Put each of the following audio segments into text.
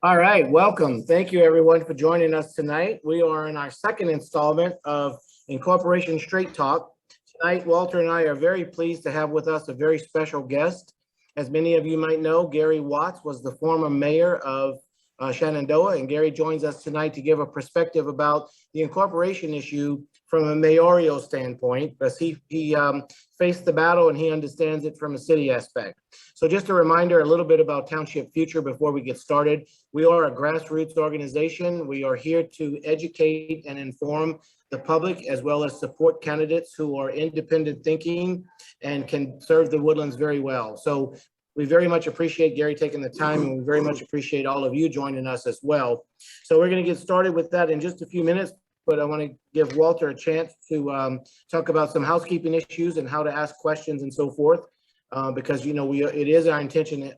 All right, welcome. Thank you everyone for joining us tonight. We are in our second installment of Incorporation Straight Talk. Tonight, Walter and I are very pleased to have with us a very special guest. As many of you might know, Gary Watts was the former mayor of Shenandoah, and Gary joins us tonight to give a perspective about the incorporation issue from a mayoral standpoint, because he faced the battle and he understands it from a city aspect. So just a reminder, a little bit about Township Future before we get started. We are a grassroots organization. We are here to educate and inform the public, as well as support candidates who are independent thinking and can serve the Woodlands very well. So we very much appreciate Gary taking the time, and we very much appreciate all of you joining us as well. So we're going to get started with that in just a few minutes, but I want to give Walter a chance to talk about some housekeeping issues and how to ask questions and so forth, because it is our intention to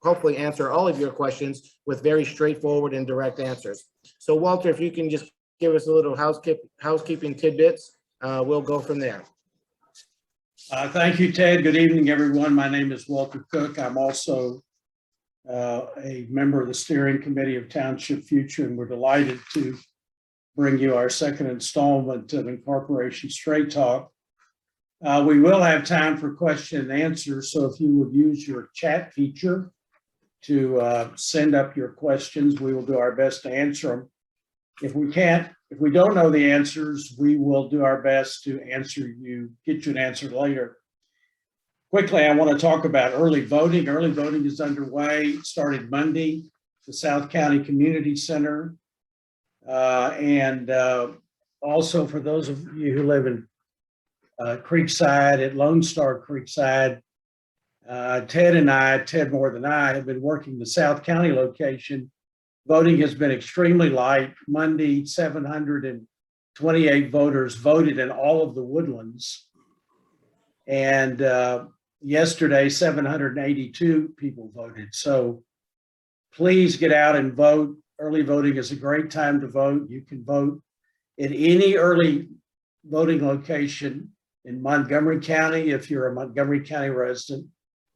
hopefully answer all of your questions with very straightforward and direct answers. So Walter, if you can just give us a little housekeeping tidbits, we'll go from there. Thank you, Ted. Good evening, everyone. My name is Walter Cook. I'm also a member of the steering committee of Township Future, and we're delighted to bring you our second installment of Incorporation Straight Talk. We will have time for question and answers, so if you would use your chat feature to send up your questions, we will do our best to answer them. If we don't know the answers, we will do our best to get you an answer later. Quickly, I want to talk about early voting. Early voting is underway. It started Monday, the South County Community Center. And also for those of you who live in Creekside, at Lone Star Creekside, Ted more than I, have been working the South County location. Voting has been extremely light. Monday, 728 voters voted in all of the Woodlands. And yesterday, 782 people voted. So please get out and vote. Early voting is a great time to vote. You can vote in any early voting location in Montgomery County if you're a Montgomery County resident,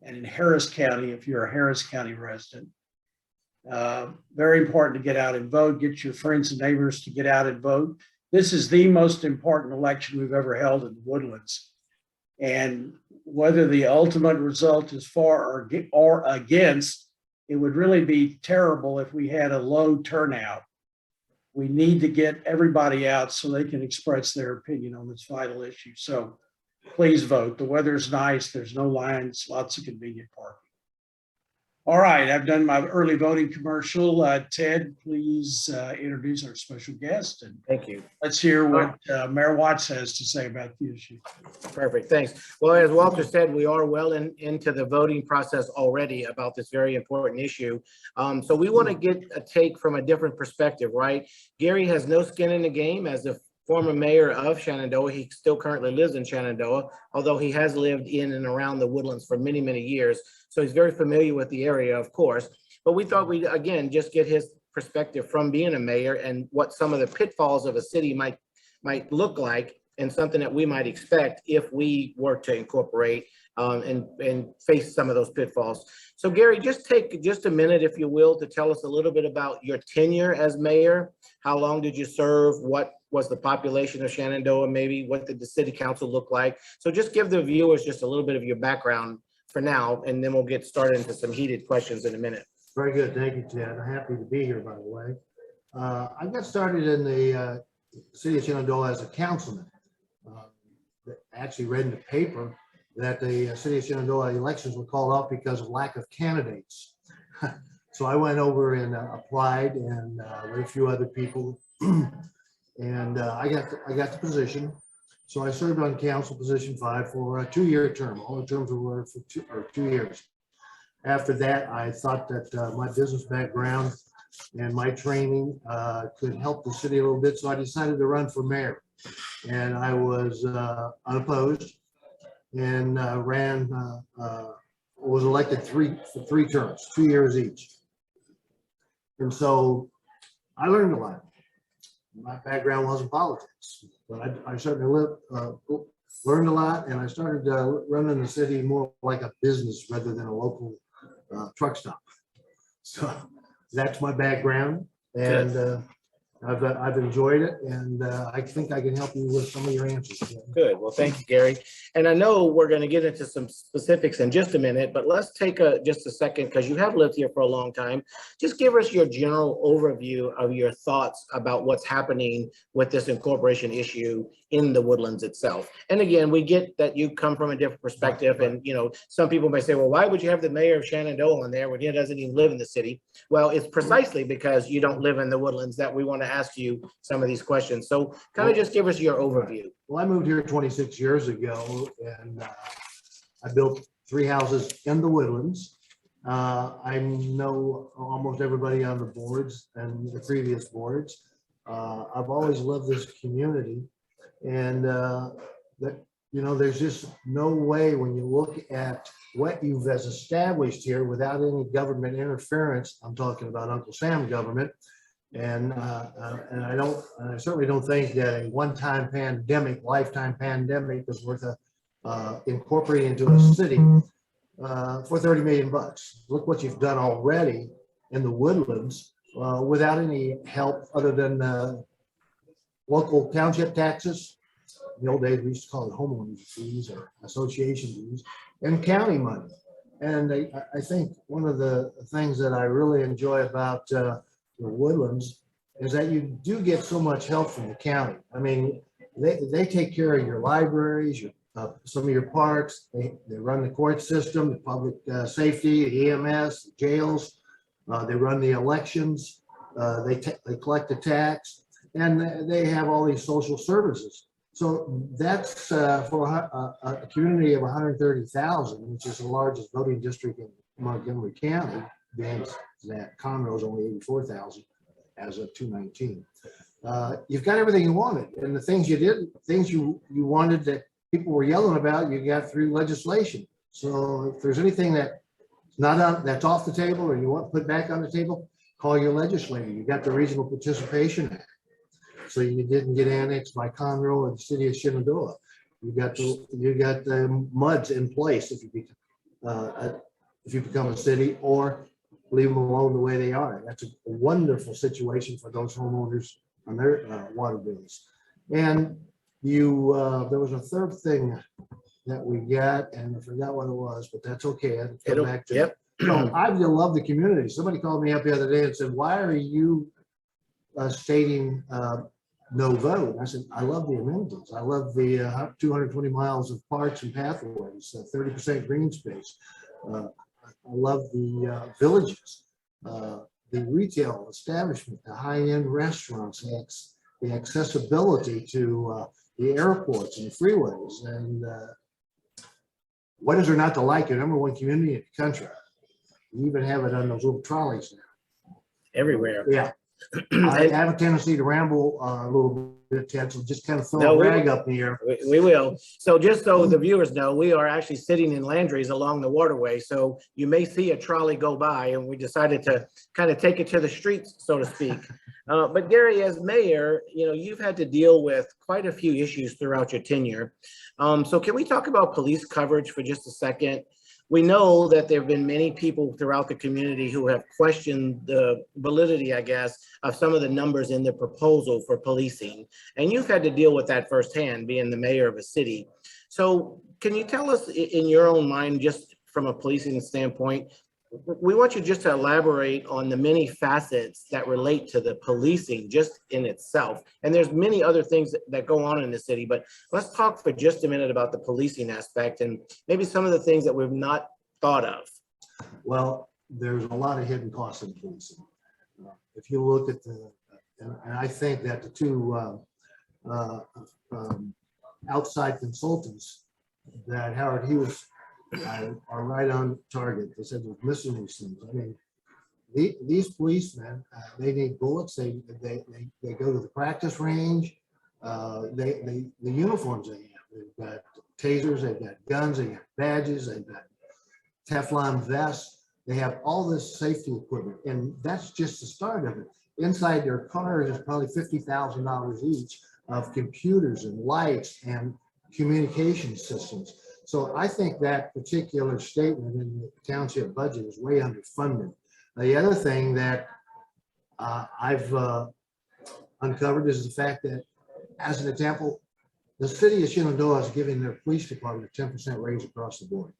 and in Harris County if you're a Harris County resident. Very important to get out and vote. Get your friends and neighbors to get out and vote. This is the most important election we've ever held in the Woodlands. And whether the ultimate result is for or against, it would really be terrible if we had a low turnout. We need to get everybody out so they can express their opinion on this vital issue. So please vote. The weather's nice. There's no lines, lots of convenient parking. All right, I've done my early voting commercial. Ted, please introduce our special guest. And thank you. Let's hear what Mayor Watts has to say about the issue. Perfect, thanks. Well, as Walter said, we are well into the voting process already about this very important issue. So we want to get a take from a different perspective, right? Gary has no skin in the game as a former mayor of Shenandoah. He still currently lives in Shenandoah, although he has lived in and around the Woodlands for many, many years. So he's very familiar with the area, of course. But we thought we'd, again, just get his perspective from being a mayor and what some of the pitfalls of a city might look like, and something that we might expect if we were to incorporate and face some of those pitfalls. So Gary, just take just a minute, if you will, to tell us a little bit about your tenure as mayor. How long did you serve? What was the population of Shenandoah? Maybe what did the city council look like? So just give the viewers just a little bit of your background for now, and then we'll get started into some heated questions in a minute. Very good. Thank you, Ted. I'm happy to be here, by the way. I got started in the city of Shenandoah as a councilman. I actually read in the paper that the city of Shenandoah elections were called off because of lack of candidates. So I went over and applied, and with a few other people, and I got the position. So I served on council position 5 for a 2-year term. All the terms were for 2 years. After that, I thought that my business background and my training could help the city a little bit. So I decided to run for mayor, and I was unopposed and was elected for 3 terms, 2 years each. And so I learned a lot. My background wasn't politics, but I certainly learned a lot, and I started running the city more like a business rather than a local truck stop. So that's my background, and I've enjoyed it, and I think I can help you with some of your answers. Good. Well, thank you, Gary. And I know we're going to get into some specifics in just a minute, but let's take just a second, because you have lived here for a long time. Just give us your general overview of your thoughts about what's happening with this incorporation issue in the Woodlands itself. And again, we get that you come from a different perspective, and some people may say, well, why would you have the mayor of Shenandoah on there when he doesn't even live in the city? Well, it's precisely because you don't live in the Woodlands that we want to ask you some of these questions. So kind of just give us your overview. Well, I moved here 26 years ago, and I built 3 houses in the Woodlands. I know almost everybody on the boards and the previous boards. I've always loved this community, and there's just no way, when you look at what you've established here without any government interference. I'm talking about Uncle Sam government. And I certainly don't think that a one-time pandemic, lifetime pandemic is worth incorporating into a city for $30 million. Look what you've done already in the Woodlands without any help other than local township taxes. In the old days, we used to call it homeowners fees or association fees, and county money. And I think one of the things that I really enjoy about the Woodlands is that you do get so much help from the county. I mean, they take care of your libraries, some of your parks. They run the court system, the public safety, the EMS, the jails. They run the elections. They collect the tax, and they have all these social services. So that's for a community of 130,000, which is the largest voting district in Montgomery County. That Conroe is only 84,000 as of 2019. You've got everything you wanted, and the things you did, things you wanted that people were yelling about, you got through legislation. So if there's anything that's off the table or you want put back on the table, call your legislator. You got the Regional Participation Act, so you didn't get annexed by Conroe and the city of Shenandoah. You got the MUDs in place if you become a city, or leave them alone the way they are. That's a wonderful situation for those homeowners on their water bills. And there was a third thing that we got, and I forgot what it was, but that's okay. I can come back to it. I love the community. Somebody called me up the other day and said, why are you stating no vote? I said, I love the amenities. I love the 220 miles of parks and pathways, 30% green space. I love the villages, the retail establishment, the high-end restaurants, the accessibility to the airports and the freeways. And what is there not to like? Your number one community in the country. You even have it on those little trolleys now. Everywhere. Yeah. I have a tendency to ramble a little bit, Ted, so just kind of throw a rag up in the air. We will. So just so the viewers know, we are actually sitting in Landry's along the waterway. So you may see a trolley go by, and we decided to kind of take it to the streets, so to speak. But Gary, as mayor, you've had to deal with quite a few issues throughout your tenure. So can we talk about police coverage for just a second? We know that there have been many people throughout the community who have questioned the validity, I guess, of some of the numbers in the proposal for policing. And you've had to deal with that firsthand, being the mayor of a city. So can you tell us, in your own mind, just from a policing standpoint, we want you just to elaborate on the many facets that relate to the policing just in itself. And there's many other things that go on in the city, but let's talk for just a minute about the policing aspect and maybe some of the things that we've not thought of. Well, there's a lot of hidden costs in policing. If you look at and I think that the two outside consultants that Howard Hughes are right on target. They said they're missing these things. I mean, these policemen, they need bullets. They go to the practice range. The uniforms they have. They've got tasers. They've got guns. They've got badges. They've got Teflon vests. They have all this safety equipment, and that's just the start of it. Inside their cars is probably $50,000 each of computers and lights and communication systems. So I think that particular statement in the township budget is way underfunded. The other thing that I've uncovered is the fact that, as an example, the city of Shenandoah is giving their police department a 10% raise across the board.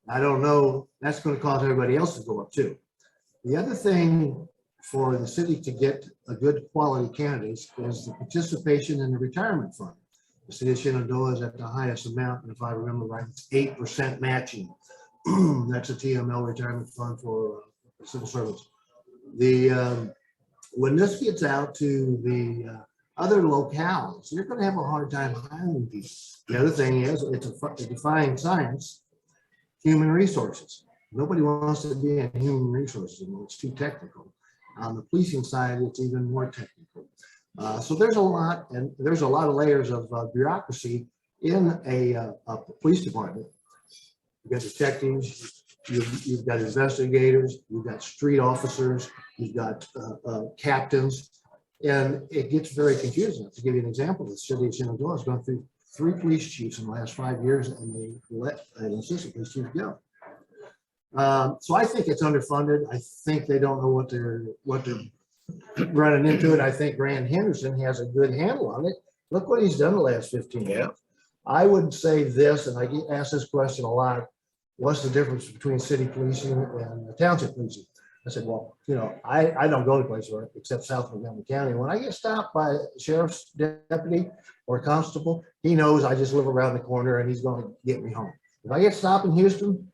I don't know, that's going to cause everybody else to go up too. The other thing for the city to get a good quality candidates is the participation in the retirement fund. The city of Shenandoah is at the highest amount, and if I remember right, it's 8% matching. That's a TML retirement fund for civil servants. When this gets out to the other locales, you're going to have a hard time hiring people. The other thing is, it's a defying science, human resources. Nobody wants to be in human resources anymore. It's too technical. On the policing side, it's even more technical. So there's a lot, and there's a lot of layers of bureaucracy in a police department. You've got detectives, you've got investigators, you've got street officers, you've got captains, and it gets very confusing. To give you an example, the city of Shenandoah has gone through 3 police chiefs in the last 5 years, and they let an assistant police chief go. So I think it's underfunded. I think they don't know what they're running into it. I think Grant Henderson has a good handle on it. Look what he's done the last 15 years. I would say this, and I get asked this question a lot: what's the difference between city policing and township policing? I said, well, you know, I don't go to places except south of Montgomery County. When I get stopped by a sheriff's deputy or a constable, he knows I just live around the corner and he's going to get me home. If I get stopped in Houston,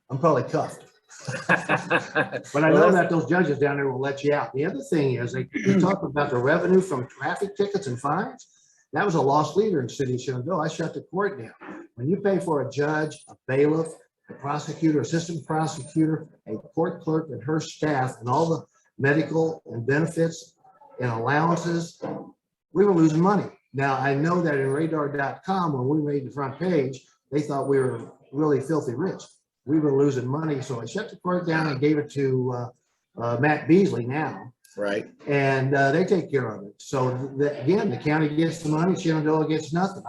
I'm probably cuffed. But I know that those judges down there will let you out. The other thing is, they talk about the revenue from traffic tickets and fines. That was a lost leader in the city of Shenandoah. I shut the court down. When you pay for a judge, a bailiff, a prosecutor, assistant prosecutor, a court clerk and her staff, and all the medical and benefits and allowances, we were losing money. Now, I know that in radar.com, when we made the front page, they thought we were really filthy rich. We were losing money. So I shut the court down and gave it to Matt Beasley now. Right. And they take care of it. So again, the county gets the money, Shenandoah gets nothing.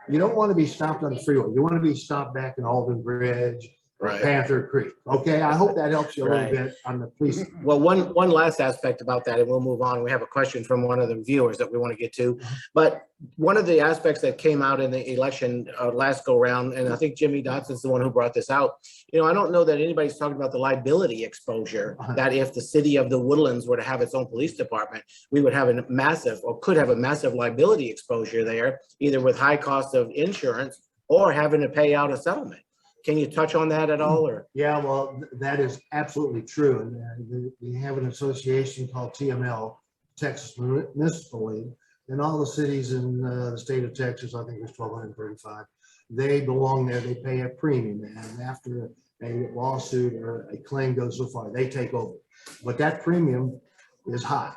You don't want to be stopped on the freeway. You want to be stopped back in Alden Bridge, Right. Panther Creek. Okay, I hope that helps you a little bit on the police. Well, one last aspect about that, and we'll move on. We have a question from one of the viewers that we want to get to. But one of the aspects that came out in the election last go round, and I think Jimmy Dotson's the one who brought this out. You know, I don't know that anybody's talking about the liability exposure, that if the city of the Woodlands were to have its own police department, we would have a massive, or could have a massive liability exposure there, either with high cost of insurance or having to pay out a settlement. Can you touch on that at all? Or Yeah, well, that is absolutely true. And we have an association called TML, Texas Municipal League, and all the cities in the state of Texas, I think there's 1,235. They belong there. They pay a premium, and after a lawsuit or a claim goes so far, they take over. But that premium is high.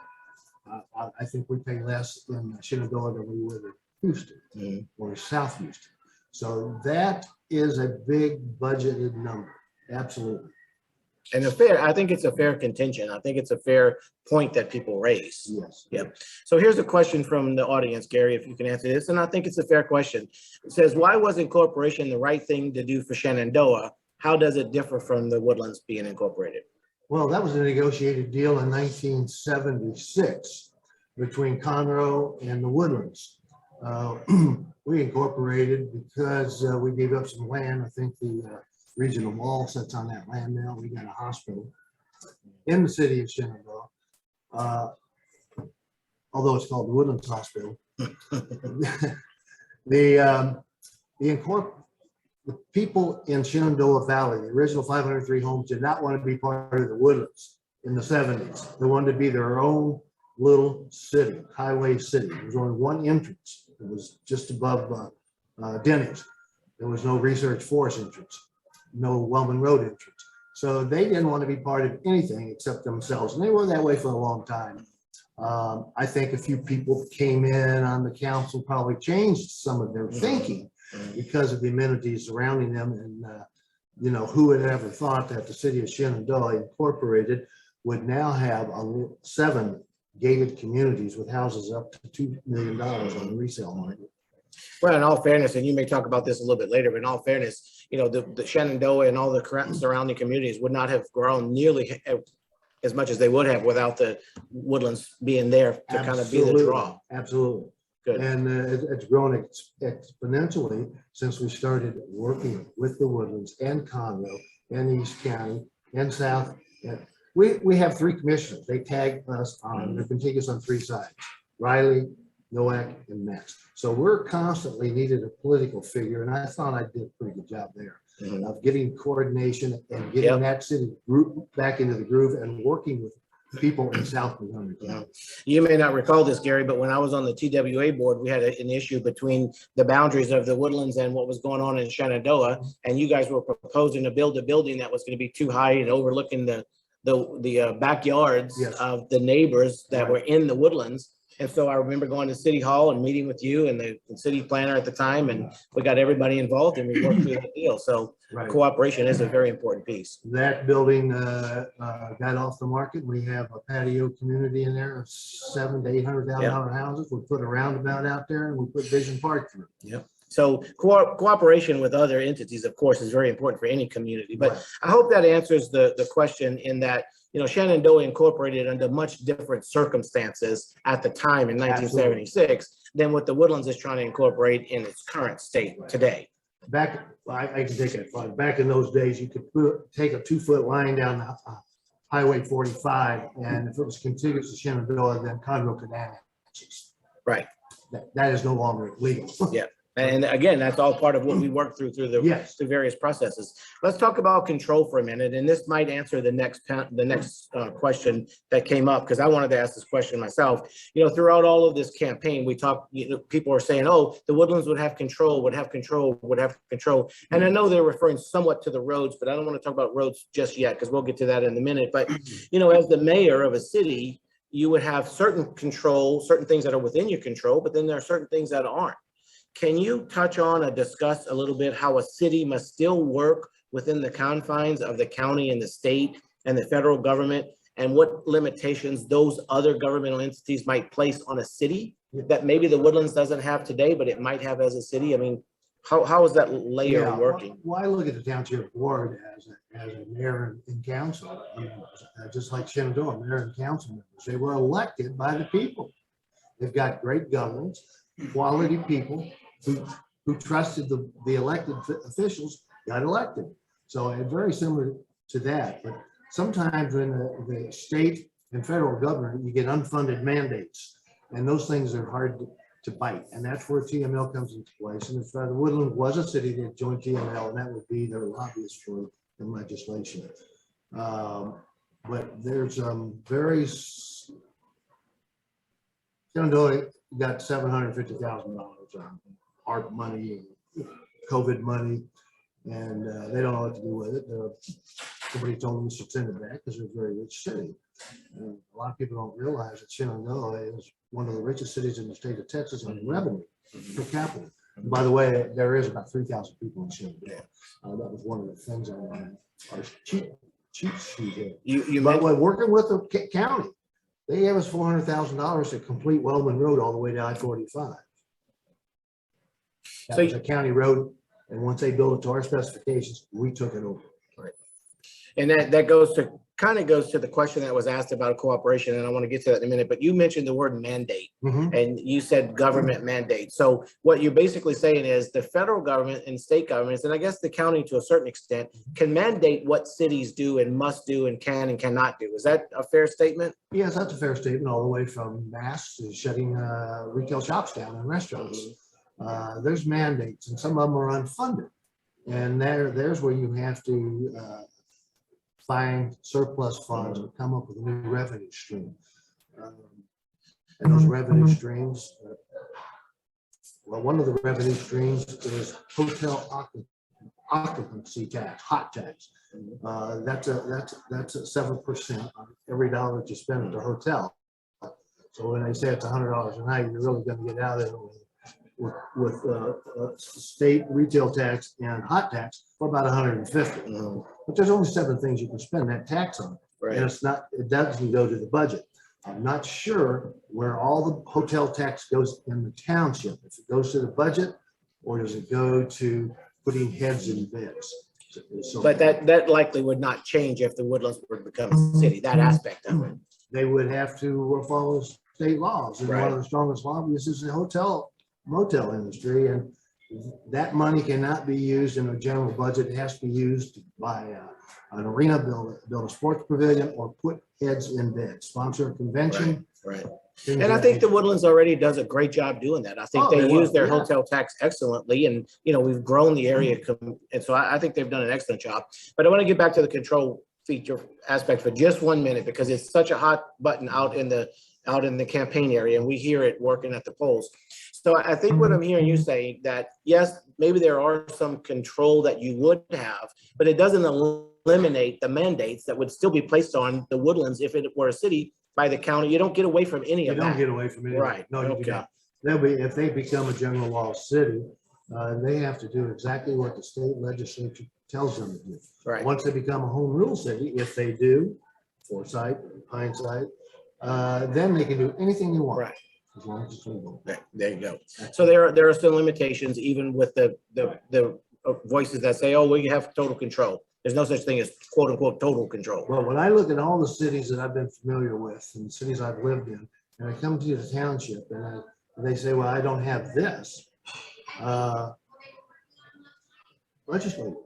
I think we pay less in Shenandoah than we would in Houston or South Houston. So that is a big budgeted number. Absolutely. and I think it's a fair contention. I think it's a fair point that people raise. Yes. Yep. So here's a question from the audience, Gary, if you can answer this, and I think it's a fair question. It says, why was incorporation the right thing to do for Shenandoah? How does it differ from the Woodlands being incorporated? Well, that was a negotiated deal in 1976 between Conroe and the Woodlands. We incorporated because we gave up some land. I think the regional mall sits on that land now. We got a hospital in the city of Shenandoah, although it's called the Woodlands Hospital. The people in Shenandoah Valley, the original 503 homes, did not want to be part of the Woodlands in the 70s. They wanted to be their own little city, highway city. There was only one entrance. It was just above Denny's. There was no Research Forest entrance, no Wellman Road entrance. So they didn't want to be part of anything except themselves. And they were that way for a long time. I think a few people came in on the council probably changed some of their thinking because of the amenities surrounding them. And, you know, who would ever thought that the city of Shenandoah Incorporated would now have 7 gated communities with houses up to $2 million on the resale market. Well, in all fairness, and you may talk about this a little bit later, but in all fairness, the Shenandoah and all the surrounding communities would not have grown nearly as much as they would have without the Woodlands being there to kind of be the draw. Absolutely. Good. And it's grown exponentially since we started working with the Woodlands and Conroe and East County and South. And we have 3 commissioners. They tag us on, they're contiguous on 3 sides: Riley, Nowak, and Metz. So we're constantly needed a political figure, and I thought I did a pretty good job there of getting coordination and getting that city group back into the groove and working with people in South Montgomery County. You may not recall this, Gary, but when I was on the TWA board, we had an issue between the boundaries of the Woodlands and what was going on in Shenandoah, and you guys were proposing to build a building that was going to be too high and overlooking the backyards of the neighbors that were in the Woodlands. And so I remember going to City Hall and meeting with you and the city planner at the time, and we got everybody involved and we worked through the deal. So cooperation is a very important piece. That building got off the market. We have a patio community in there of $700,000 to $800,000 houses. We put a roundabout out there and we put Vision Park through. Yep. So cooperation with other entities, of course, is very important for any community. But I hope that answers the question in that, Shenandoah incorporated under much different circumstances at the time in 1976 than what the Woodlands is trying to incorporate in its current state today. Back, I can take it. Back in those days, you could take a 2-foot line down Highway 45, and if it was contiguous to Shenandoah, then Conroe could annex it. Right. That is no longer legal. Yeah. And again, that's all part of what we work through the various processes. Let's talk about control for a minute, and this might answer the next question that came up, because I wanted to ask this question myself. Throughout all of this campaign, we talked. People are saying, "Oh, the Woodlands would have control, would have control, would have control." And I know they're referring somewhat to the roads, but I don't want to talk about roads just yet, because we'll get to that in a minute. But as the mayor of a city, you would have certain control, certain things that are within your control, but then there are certain things that aren't. Can you touch on or discuss a little bit how a city must still work within the confines of the county and the state and the federal government, and what limitations those other governmental entities might place on a city that maybe the Woodlands doesn't have today, but it might have as a city? I mean, how is that layer working? Well, I look at the township board as a mayor and council, just like Shenandoah, mayor and council members. They were elected by the people. They've got great governance, quality people who trusted the elected officials got elected. So it's very similar to that. But sometimes in the state and federal government, you get unfunded mandates, and those things are hard to bite. And that's where TML comes into place. And if the Woodland was a city that joined TML, and that would be their lobbyist for the legislation. But there's Shenandoah got $750,000 on ARP money, COVID money, and they don't know what to do with it. Somebody told them we should send it back because we're a very rich city. And a lot of people don't realize that Shenandoah is one of the richest cities in the state of Texas on revenue per capita. And by the way, there is about 3,000 people in Shenandoah. That was one of the things on our cheat sheet here. But when working with the county, they gave us $400,000 to complete Wellman Road all the way to I-45. That was a county road, and once they built it to our specifications, we took it over. Right. And that kind of goes to the question that was asked about cooperation, and I want to get to that in a minute, but you mentioned the word mandate, and you said government mandate. So what you're basically saying is the federal government and state governments, and I guess the county to a certain extent, can mandate what cities do and must do and can and cannot do. Is that a fair statement? Yes, that's a fair statement, all the way from mass to shutting retail shops down and restaurants. There's mandates, and some of them are unfunded. And there's where you have to find surplus funds or come up with a new revenue stream. And those revenue streams, well, one of the revenue streams is hotel occupancy tax, hot tax. That's a 7% on every dollar that you spend at the hotel. So when they say it's $100 a night, you're really going to get out of it with state retail tax and hot tax for about $150. But there's only 7 things you can spend that tax on, and it doesn't go to the budget. I'm not sure where all the hotel tax goes in the township. If it goes to the budget, or does it go to putting heads in beds. So But that likely would not change if the Woodlands were to become a city, that aspect of it. they would have to follow state laws. And one Right. of the strongest lobbyists is the motel industry. And that money cannot be used in a general budget. It has to be used to buy an arena, build a sports pavilion, or put heads in bed, sponsor a convention. Right. things And of I that think the nature. Woodlands already does a great job doing that. I think Oh, they they use will, their yeah. hotel tax excellently, and, we've grown the area. And so I think they've done an excellent job. But I want to get back to the control feature aspect for just 1 minute, because it's such a hot button out in the campaign area, and we hear it working at the polls. So I think what I'm hearing you say, that yes, maybe there are some control that you would have, but it doesn't eliminate the mandates that would still be placed on the Woodlands if it were a city by the county. You don't get away from any You of don't that. get away from it. Right, No, you do okay. not. They'll be, if they become a general law city, they have to do exactly what the state legislature tells them to do. Right. Once they become a home rule city, if they do, Forsyth, hindsight, then they can do anything they want. Right. As long as it's legal. There you go. So there are still limitations, even with the voices that say, oh, we have total control. There's no such thing as quote unquote total control. Well, when I look at all the cities that I've been familiar with and the cities I've lived in, and I come to the township and they say, well, I don't have this. Legislature.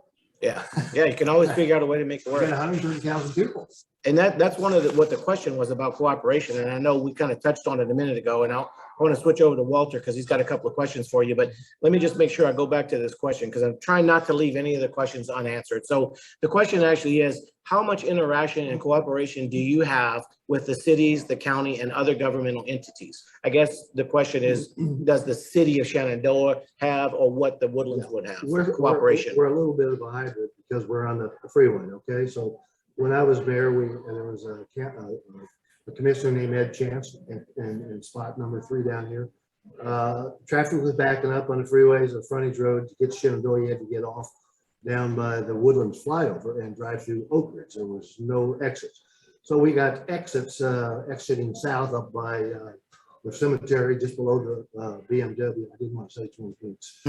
Yeah, you can always figure out a way to make it We got work. 130,000 people. And that's one of what the question was about, cooperation. And I know we kind of touched on it a minute ago, and I want to switch over to Walter because he's got a couple of questions for you. But let me just make sure I go back to this question, because I'm trying not to leave any of the questions unanswered. So the question actually is, how much interaction and cooperation do you have with the cities, the county, and other governmental entities? I guess the question is, does the city of Shenandoah have, or what the Woodlands would have, cooperation? We're a little bit of a hybrid because we're on the freeway, okay? So when I was mayor, and there was a commissioner named Ed Chance in spot number 3 down here. Traffic was backing up on the freeways, the frontage road. To get to Shenandoah, you had to get off down by the Woodlands flyover and drive through Oak Ridge. There was no exits. So we got exits exiting south up by the cemetery just below the BMW. I didn't want to say Twin Peaks.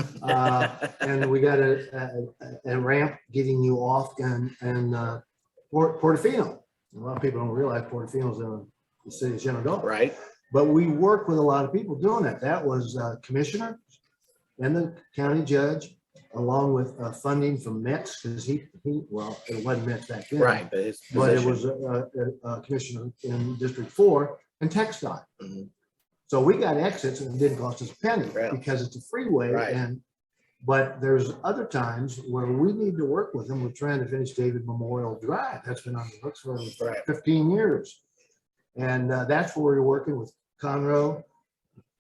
And we got a ramp getting you off and Portofino. A lot of people don't realize Portofino's in the city of Shenandoah. Right. But we work with a lot of people doing that. That was commissioner and the county judge, along with funding from Metz, because well, it wasn't Metz back then. Right. But it was a commissioner in District 4 and TxDOT. Mhm. So we got exits and it didn't cost us a penny because it's a freeway. Right. But there's other times where we need to work with them. We're trying to finish David Memorial Drive. That's been on the books for 15 years. And that's where we're working with Conroe,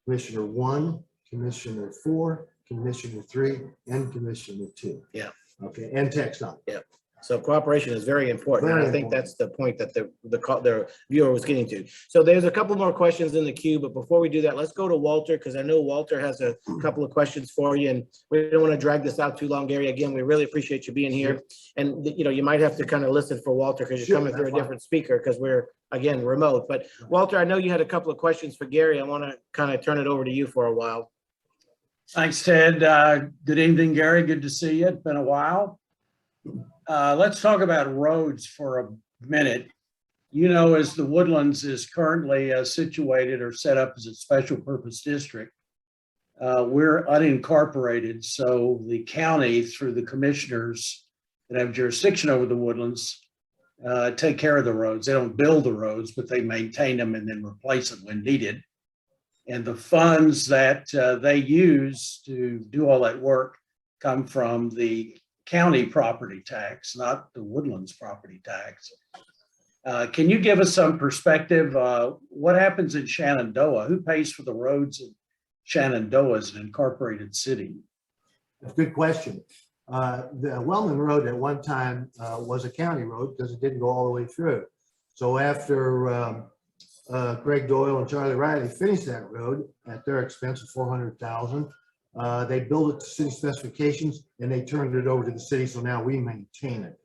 Commissioner 1, Commissioner 4, Commissioner 3, and Commissioner 2. Yeah. Okay, and TxDOT. Yeah. So cooperation is very important. And Very I think important. that's the point that the viewer was getting to. So there's a couple more questions in the queue, but before we do that, let's go to Walter, because I know Walter has a couple of questions for you, and we don't want to drag this out too long, Gary. Again, we really appreciate you being here. And you might have to kind of listen for Walter because you're Sure, coming through a that's fine. different speaker because we're, again, remote. But Walter, I know you had a couple of questions for Gary. I want to kind of turn it over to you for a while. Thanks, Ted. Good evening, Gary. Good to see you. It's been a while. Let's talk about roads for a minute. As the Woodlands is currently situated or set up as a special purpose district, we're unincorporated. So the county, through the commissioners that have jurisdiction over the Woodlands, take care of the roads. They don't build the roads, but they maintain them and then replace them when needed. And the funds that they use to do all that work come from the county property tax, not the Woodlands property tax. Can you give us some perspective? What happens in Shenandoah? Who pays for the roads in Shenandoah as an incorporated city? That's a good question. The Wellman Road at one time was a county road because it didn't go all the way through. So after Greg Doyle and Charlie Riley finished that road at their expense of $400,000, they built it to city specifications and they turned it over to the city. So now we maintain it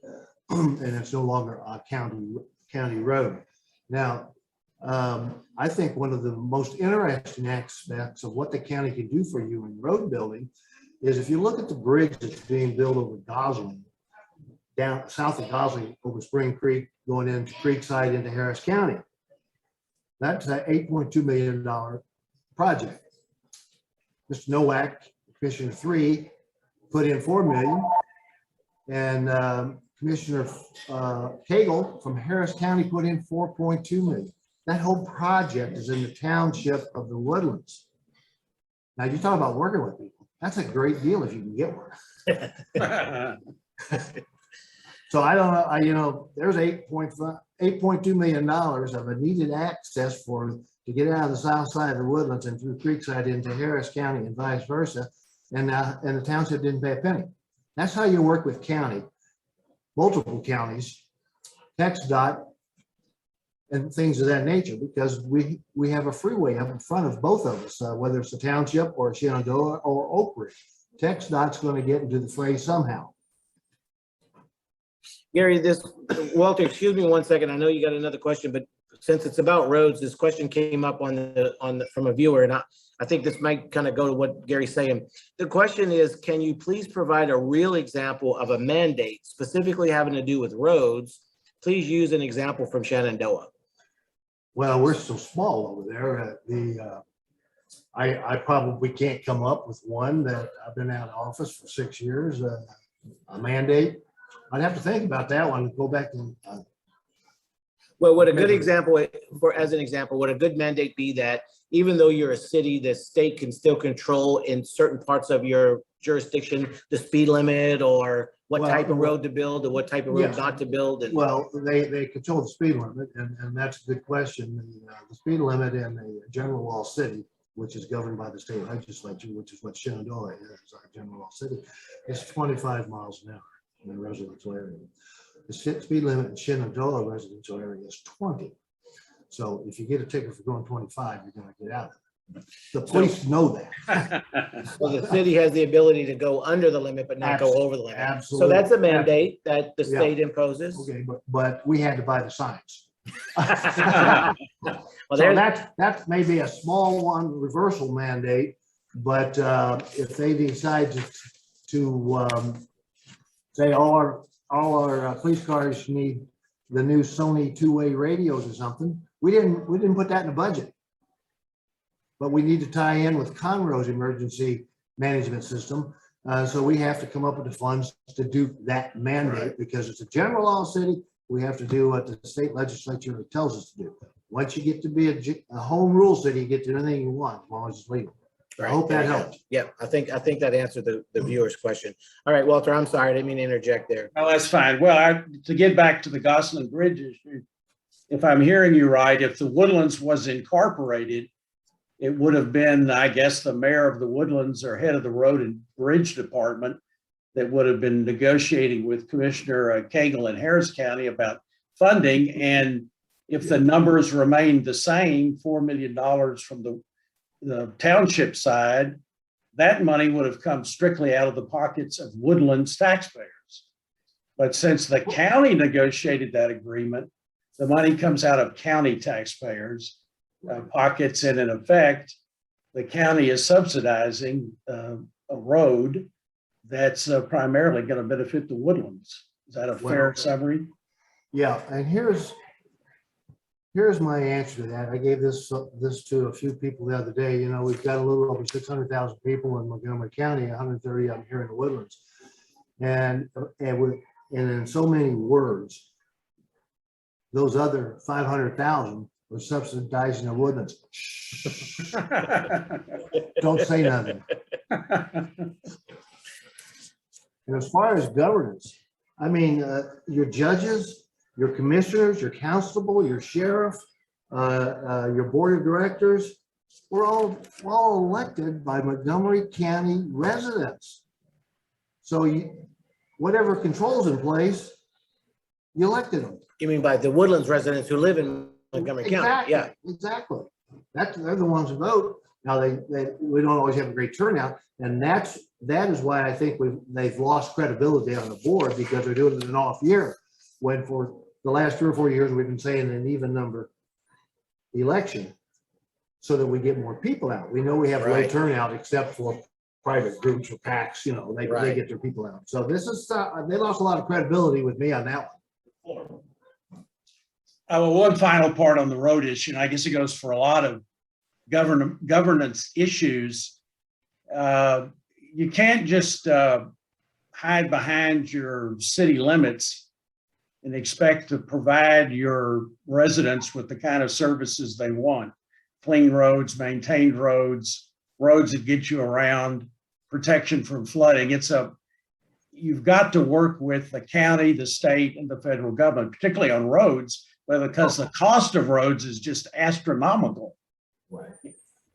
and it's no longer a county road. Now, I think one of the most interesting aspects of what the county can do for you in road building is if you look at the bridge that's being built over Gosling, down south of Gosling over Spring Creek, going into Creekside into Harris County. That's an $8.2 million project. Mr. Nowak, Commissioner 3, put in $4 million. And Commissioner Cagle from Harris County put in $4.2 million. That whole project is in the township of the Woodlands. Now you talk about working with people. That's a great deal if you can get one. So I don't know, you know, there's $8.2 million of a needed access to get out of the south side of the Woodlands and through Creekside into Harris County and vice versa. And the township didn't pay a penny. That's how you work with county, multiple counties, TxDOT, and things of that nature, because we have a freeway up in front of both of us, whether it's the township or Shenandoah or Oak Ridge. TxDOT's going to get into the fray somehow. Gary, Walter, excuse me one second. I know you got another question, but since it's about roads, this question came up from a viewer, and I think this might kind of go to what Gary's saying. The question is, can you please provide a real example of a mandate specifically having to do with roads? Please use an example from Shenandoah. Well, we're so small over there. I probably can't come up with one that I've been out of office for 6 years, a mandate. I'd have to think about that one and go back and. Well, what a good example, as an example, would a good mandate be that even though you're a city, the state can still control in certain parts of your jurisdiction, the speed limit or what type of road to build or what type of road not to build? And well, they control the speed limit, and that's a good question. The speed limit in a general law city, which is governed by the state legislature, which is what Shenandoah is, our general law city, is 25 miles an hour in the residential area. The speed limit in Shenandoah residential area is 20. So if you get a ticket for going 25, you're going to get out of it. The police know that. well, the city has the ability to go under the limit, but not go over the limit. Absolutely. So that's a mandate that the state imposes. Okay, but we had to buy the signs. Well, So that may be a small one, reversal mandate, but if they decide to say all our police cars need the new Sony two-way radios or something, we didn't put that in the budget. But we need to tie in with Conroe's emergency management system. So we have to come up with the funds to do that mandate, because it's a general law city. We have to do what the state legislature tells us to do. Once you get to be a home rule city, you get to do anything you want, as long as it's legal. I hope that helps. Yeah, I think that answered the viewer's question. All right, Walter, I'm sorry, I didn't mean to interject there. Oh, that's fine. Well, to get back to the Gosling Bridge issue, if I'm hearing you right, if the Woodlands was incorporated, it would have been, I guess, the mayor of the Woodlands or head of the road and bridge department that would have been negotiating with Commissioner Cagle in Harris County about funding. And if the numbers remained the same, $4 million from the township side, that money would have come strictly out of the pockets of Woodlands taxpayers. But since the county negotiated that agreement, the money comes out of county taxpayers' pockets, and in effect, the county is subsidizing a road that's primarily going to benefit the Woodlands. Is that a fair summary? Yeah, and here's my answer to that. I gave this to a few people the other day. You know, we've got a little over 600,000 people in Montgomery County, 130 out here in the Woodlands, and in so many words, those other 500,000 are subsidizing the Woodlands. Don't say nothing. And as far as governance, I mean, your judges, your commissioners, your constable, your sheriff, your board of directors, we're all elected by Montgomery County residents. So whatever controls in place, you elected them. You mean by the Woodlands residents who live in Montgomery County? Yeah, exactly. They're the ones who vote. Now we don't always have a great turnout, and that is why I think they've lost credibility on the board, because they're doing it an off year, when for the last 3 or 4 years we've been saying an even number election so that we get more people out. We know we have low turnout except for private groups or packs, you know, they Right. get their people out. So this is, they lost a lot of credibility with me on that one. Well, one final part on the road issue, and I guess it goes for a lot of governance issues. You can't just hide behind your city limits and expect to provide your residents with the kind of services they want. Clean roads, maintained roads, roads that get you around, protection from flooding. You've got to work with the county, the state, and the federal government, particularly on roads, because the cost of roads is just astronomical. Right.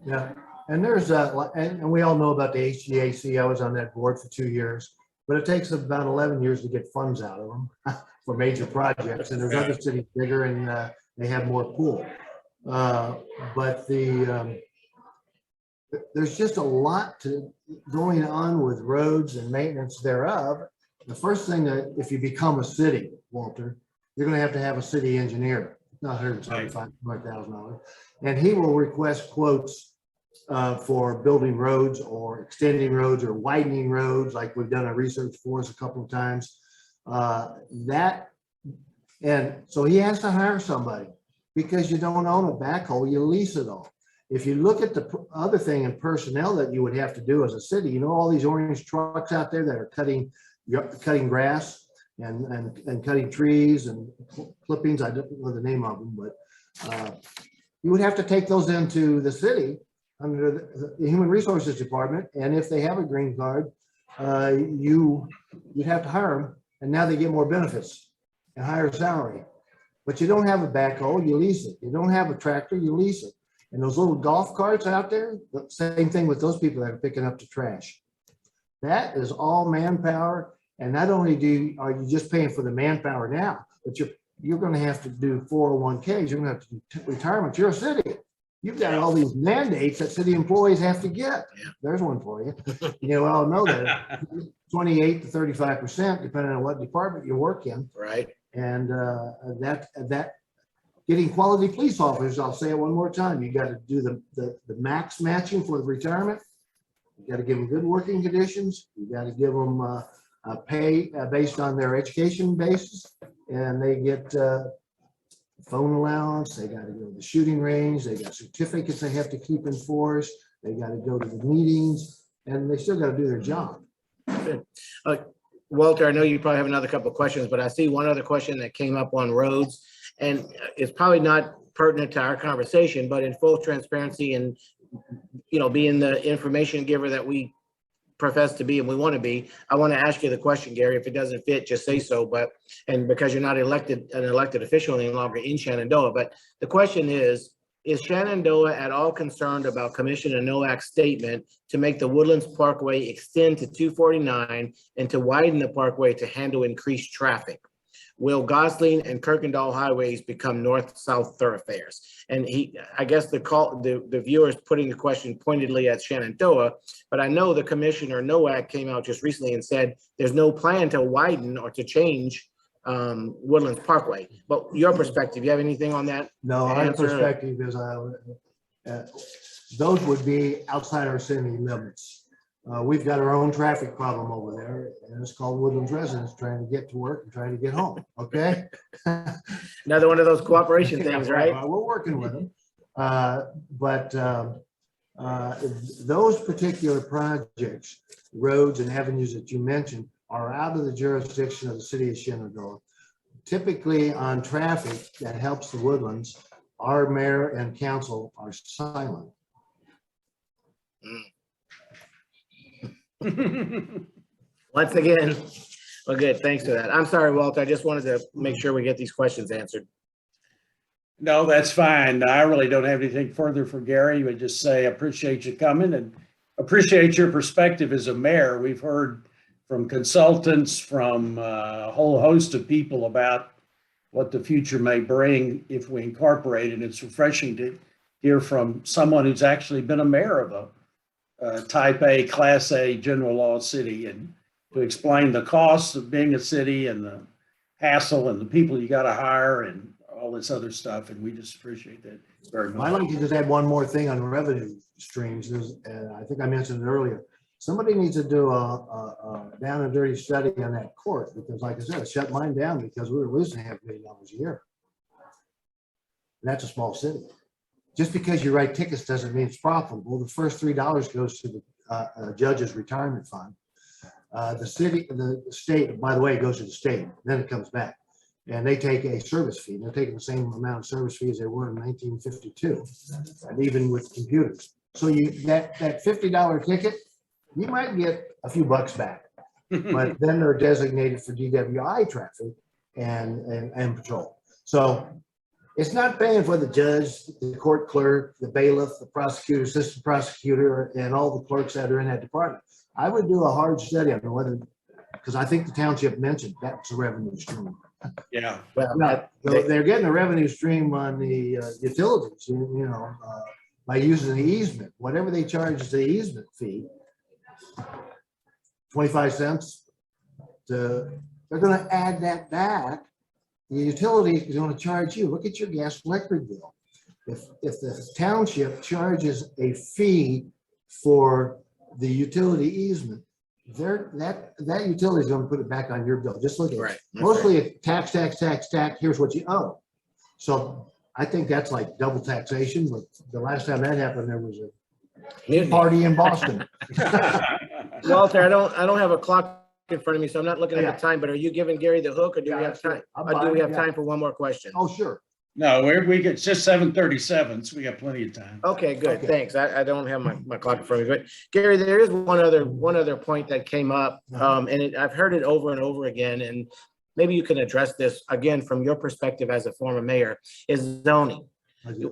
Yeah, and there's and we all know about the HGAC. I was on that board for 2 years, but it takes about 11 years to get funds out of them for major projects. And there's other cities bigger and they have more pool. But there's just a lot going on with roads and maintenance thereof. The first thing that if you become a city, Walter, you're going to have a city engineer, not $175,000, and he will request quotes for building roads or extending roads or widening roads, like we've done a research for us a couple of times. And so he has to hire somebody because you don't own a backhoe, you lease it all. If you look at the other thing in personnel that you would have to do as a city, you know, all these orange trucks out there that are cutting grass and cutting trees and clippings. I don't know the name of them, but you would have to take those into the city under the Human Resources Department. And if they have a green card, you'd have to hire them. And now they get more benefits and higher salary. But you don't have a backhoe, you lease it. You don't have a tractor, you lease it. And those little golf carts out there, the same thing with those people that are picking up the trash. That is all manpower. And not only are you just paying for the manpower now, but you're going to have to do 401ks. You're going to have to do retirement. You're a city. You've got all these mandates that city employees have to get. Yeah. There's one for you. You know, I'll know that 28 to 35%, depending on what department you work in. Right. And that getting quality police officers, I'll say it one more time, you got to do the max matching for the retirement. You got to give them good working conditions. You got to give them pay based on their education basis, and they get phone allowance. They got to go to the shooting range. They got certificates they have to keep enforced. They got to go to the meetings, and they still got to do their job. Good. Walter, I know you probably have another couple of questions, but I see one other question that came up on roads, and it's probably not pertinent to our conversation, but in full transparency and, you know, being the information giver that we profess to be and we want to be, I want to ask you the question, Gary. If it doesn't fit, just say so. And because you're not an elected official any longer in Shenandoah, but the question is Shenandoah at all concerned about Commissioner Nowak's statement to make the Woodlands Parkway extend to 249 and to widen the parkway to handle increased traffic? Will Gosling and Kirkendall highways become north-south thoroughfares? And I guess the viewer is putting the question pointedly at Shenandoah, but I know the Commissioner Nowak came out just recently and said there's no plan to widen or to change Woodlands Parkway. But your perspective, you have anything on that? No, my perspective is those would be outside our city limits. We've got our own traffic problem over there, and it's called Woodlands residents trying to get to work and trying to get home. Okay. Another one of those cooperation things, right? We're working with them. But those particular projects, roads and avenues that you mentioned, are out of the jurisdiction of the city of Shenandoah. Typically on traffic that helps the Woodlands, our mayor and council are silent. Once again, well, good. Thanks for that. I'm sorry, Walter. I just wanted to make sure we get these questions answered. No, that's fine. I really don't have anything further for Gary. I just say appreciate you coming and appreciate your perspective as a mayor. We've heard from consultants, from a whole host of people about what the future may bring if we incorporate it. It's refreshing to hear from someone who's actually been a mayor of a type A, class A general law city, and to explain the costs of being a city and the hassle and the people you got to hire and all this other stuff. And we just appreciate that very much. I'd like to just add one more thing on revenue streams. I think I mentioned it earlier. somebody needs to do a down and dirty study on that court, because like I said, I shut mine down because we were losing $500,000 a year. And that's a small city. Just because you write tickets doesn't mean it's profitable. The first $3 goes to the judge's retirement fund. The state, by the way, it goes to the state, then it comes back. And they take a service fee. They're taking the same amount of service fee as they were in 1952, and even with computers. So that $50 ticket, you might get a few bucks back, but then they're designated for DWI traffic and patrol. So it's not paying for the judge, the court clerk, the bailiff, the prosecutor, assistant prosecutor, and all the clerks that are in that department. I would do a hard study on whether, because I think the township mentioned that's a revenue stream. Yeah. Well, They're getting a revenue stream on the utilities, by using the easement. Whatever they charge as the easement fee, 25 cents. They're going to add that back. The utility is going to charge you. Look at your gas electric bill. If the township charges a fee for the utility easement, that utility is going to put it back on your bill. Just look at it. Mostly a tax. Here's what you owe. So I think that's like double taxation. But the last time that happened, there was a party in Boston. Walter, I don't have a clock in front of me, so I'm not looking at the time, but are you giving Gary the hook, or do we have time? Or do we have time for one more question? Oh, sure. No, it's just 7:37, so we got plenty of time. Okay, good. Thanks. I don't have my clock in front of me, but Gary, there is one other point that came up, and I've heard it over and over again, and maybe you can address this again from your perspective as a former mayor, is zoning.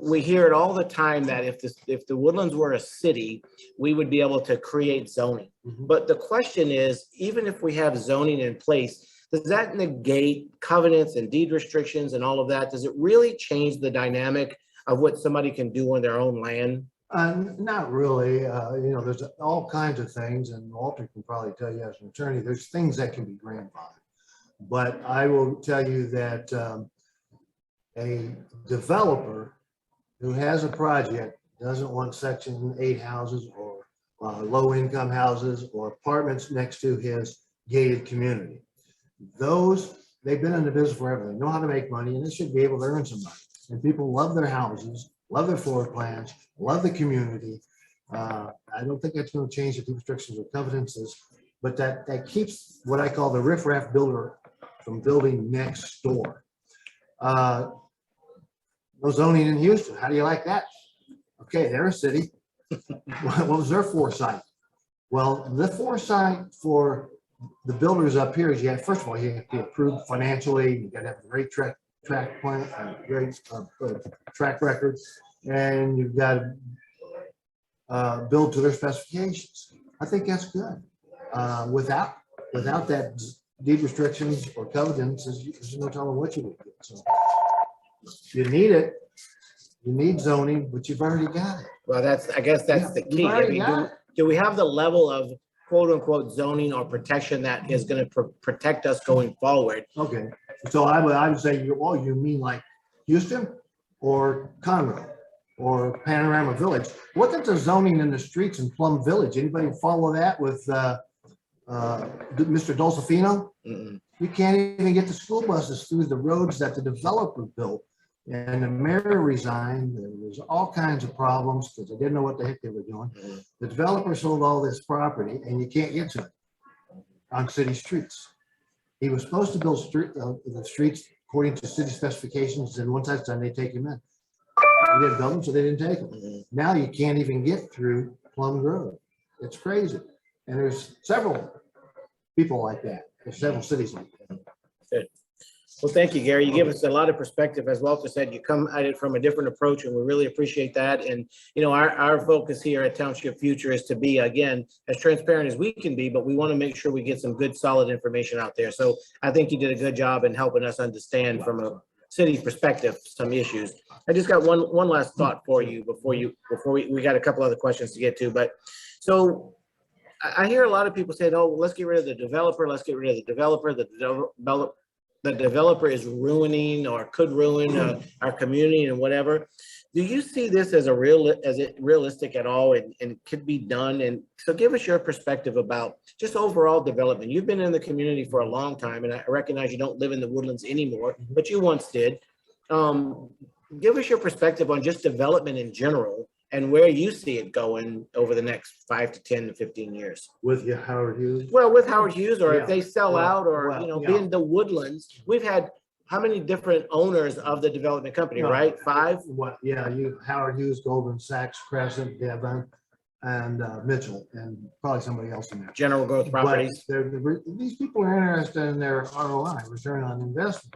We hear it all the time that if the Woodlands were a city, we would be able to create zoning. But the question is, even if we have zoning in place, does that negate covenants and deed restrictions and all of that? Does it really change the dynamic of what somebody can do on their own land? Not really. There's all kinds of things, and Walter can probably tell you as an attorney, there's things that can be grandfathered. But I will tell you that a developer who has a project doesn't want Section 8 houses or low-income houses or apartments next to his gated community. They've been in the business forever. They know how to make money, and they should be able to earn some money. And people love their houses, love their floor plans, love the community. I don't think that's going to change the restrictions or covenants, but that keeps what I call the riffraff builder from building next door. No zoning in Houston. How do you like that? Okay, they're a city. What was their foresight? Well, the foresight for the builders up here is first of all, you have to be approved financially. You got to have a great track plan, great track record, and you've got to build to their specifications. I think that's good. Without that deed restrictions or covenants, there's no telling what you would get. So you need it. You need zoning, but you've already got it. Well, I guess that's the key. I mean, do we have the level of quote unquote zoning or protection that is going to protect us going forward? Okay, so I would say, you mean like Houston or Conroe or Panorama Village? What is the zoning in the streets in Plum Village? Anybody follow that with Mr. Dolcefino? You can't even get the school buses through the roads that the developer built. And the mayor resigned. There was all kinds of problems because they didn't know what the heck they were doing. The developer sold all this property, and you can't get to it on city streets. He was supposed to build the streets according to city specifications, and once that's done, they take him in. They didn't build them, so they didn't take them. Now you can't even get through Plum Road. It's crazy. And there's several people like that. There's several cities like that. Good. Well, thank you, Gary. You give us a lot of perspective. As Walter said, you come at it from a different approach, and we really appreciate that. And, our focus here at Township Future is to be, again, as transparent as we can be, but we want to make sure we get some good, solid information out there. So I think you did a good job in helping us understand from a city perspective some issues. I just got one last thought for you before we got a couple other questions to get to. But so I hear a lot of people saying, oh, let's get rid of the developer. Let's get rid of the developer. The developer is ruining or could ruin our community and whatever. Do you see this as as it realistic at all and could be done? And so give us your perspective about just overall development. You've been in the community for a long time, and I recognize you don't live in the Woodlands anymore, but you once did. Give us your perspective on just development in general and where you see it going over the next 5 to 10 to 15 years. With your Howard Hughes. Well, with Howard Hughes, or Yeah. if they sell Well, out, or, well, you know, yeah. being the Woodlands, we've had how many different owners of the development company, No, right? 5? What, yeah, you, Howard Hughes, Goldman Sachs, Crescent, Devon, and Mitchell, and probably somebody else in there. General Growth But Properties. these people are interested in their ROI, return on investment.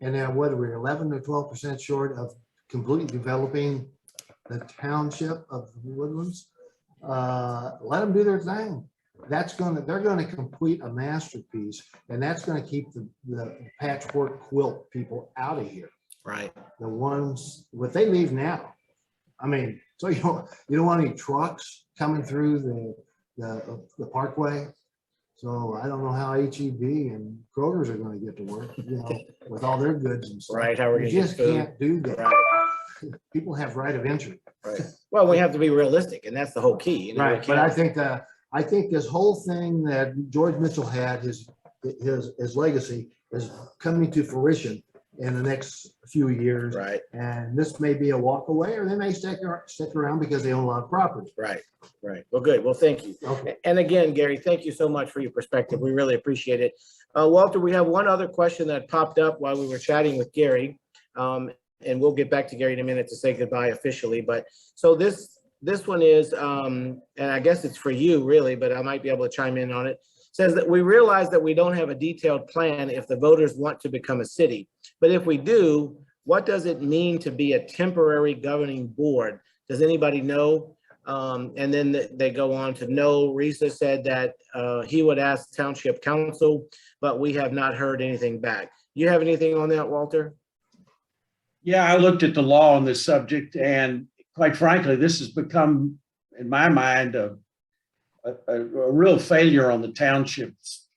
And then what are we, 11 to 12% short of completely developing the township of the Woodlands? Let them do their thing. They're gonna complete a masterpiece, and that's gonna keep the patchwork quilt people out of here. Right. The ones, what they leave now. I mean, so you don't want any trucks coming through the parkway. So I don't know how HEB and Kroger's are gonna get to work, you know, with all their goods and stuff. Right, how we're You gonna get just food. can't do that. Right. People have right of entry. Right. Well, we have to be realistic, and that's the whole key. You know, we Right, but I can't- think this whole thing that George Mitchell had, his legacy is coming to fruition in the next few years. Right, And this may be a walk away, or they may stick around because they own a lot of property. right, right. Well, good. Well, thank you. Okay. And again, Gary, thank you so much for your perspective. We really appreciate it. Walter, we have one other question that popped up while we were chatting with Gary. And we'll get back to Gary in a minute to say goodbye officially. But so this one is, and I guess it's for you really, but I might be able to chime in on it. Says that we realize that we don't have a detailed plan if the voters want to become a city. But if we do, what does it mean to be a temporary governing board? Does anybody know? And then they go on to know, Risa said that he would ask Township Council, but we have not heard anything back. You have anything on that, Walter? Yeah, I looked at the law on this subject, and quite frankly, this has become, in my mind, a real failure on the township's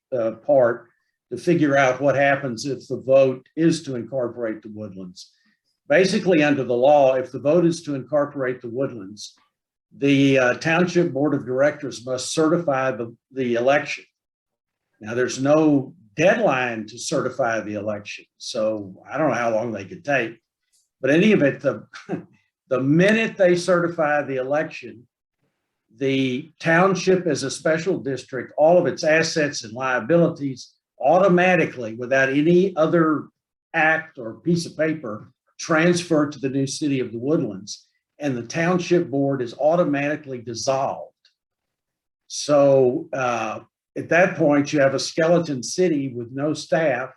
part to figure out what happens if the vote is to incorporate the Woodlands. Basically, under the law, if the vote is to incorporate the Woodlands, the Township Board of Directors must certify the election. Now, there's no deadline to certify the election, so I don't know how long they could take. But any of it, the minute they certify the election, the township as a special district, all of its assets and liabilities automatically, without any other act or piece of paper, transfer to the new city of the Woodlands, and the township board is automatically dissolved. So at that point, you have a skeleton city with no staff,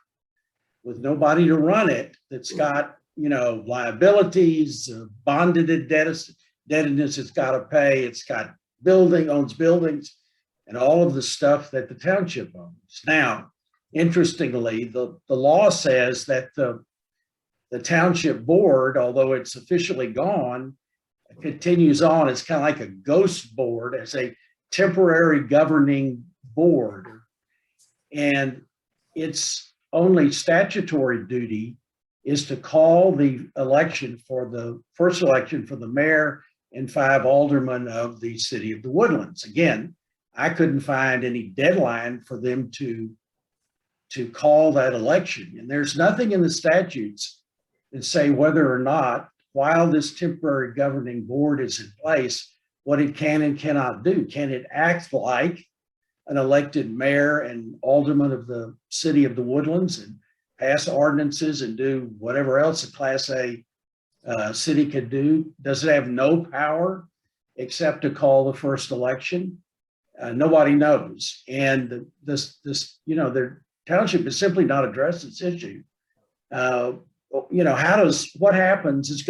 with nobody to run it, that's got, you know, liabilities, bonded indebtedness it's got to pay, it's got owns buildings, and all of the stuff that the township owns. Now, interestingly, the law says that the township board, although it's officially gone, continues on. It's kind of like a ghost board as a temporary governing board. And its only statutory duty is to call the election for the first election for the mayor and 5 aldermen of the city of the Woodlands. Again, I couldn't find any deadline for them to call that election. And there's nothing in the statutes that say whether or not, while this temporary governing board is in place, what it can and cannot do. Can it act like an elected mayor and alderman of the city of the Woodlands and pass ordinances and do whatever else a Class A city could do? Does it have no power except to call the first election? Nobody knows. And this, you know, their township has simply not addressed this issue. You know, what happens?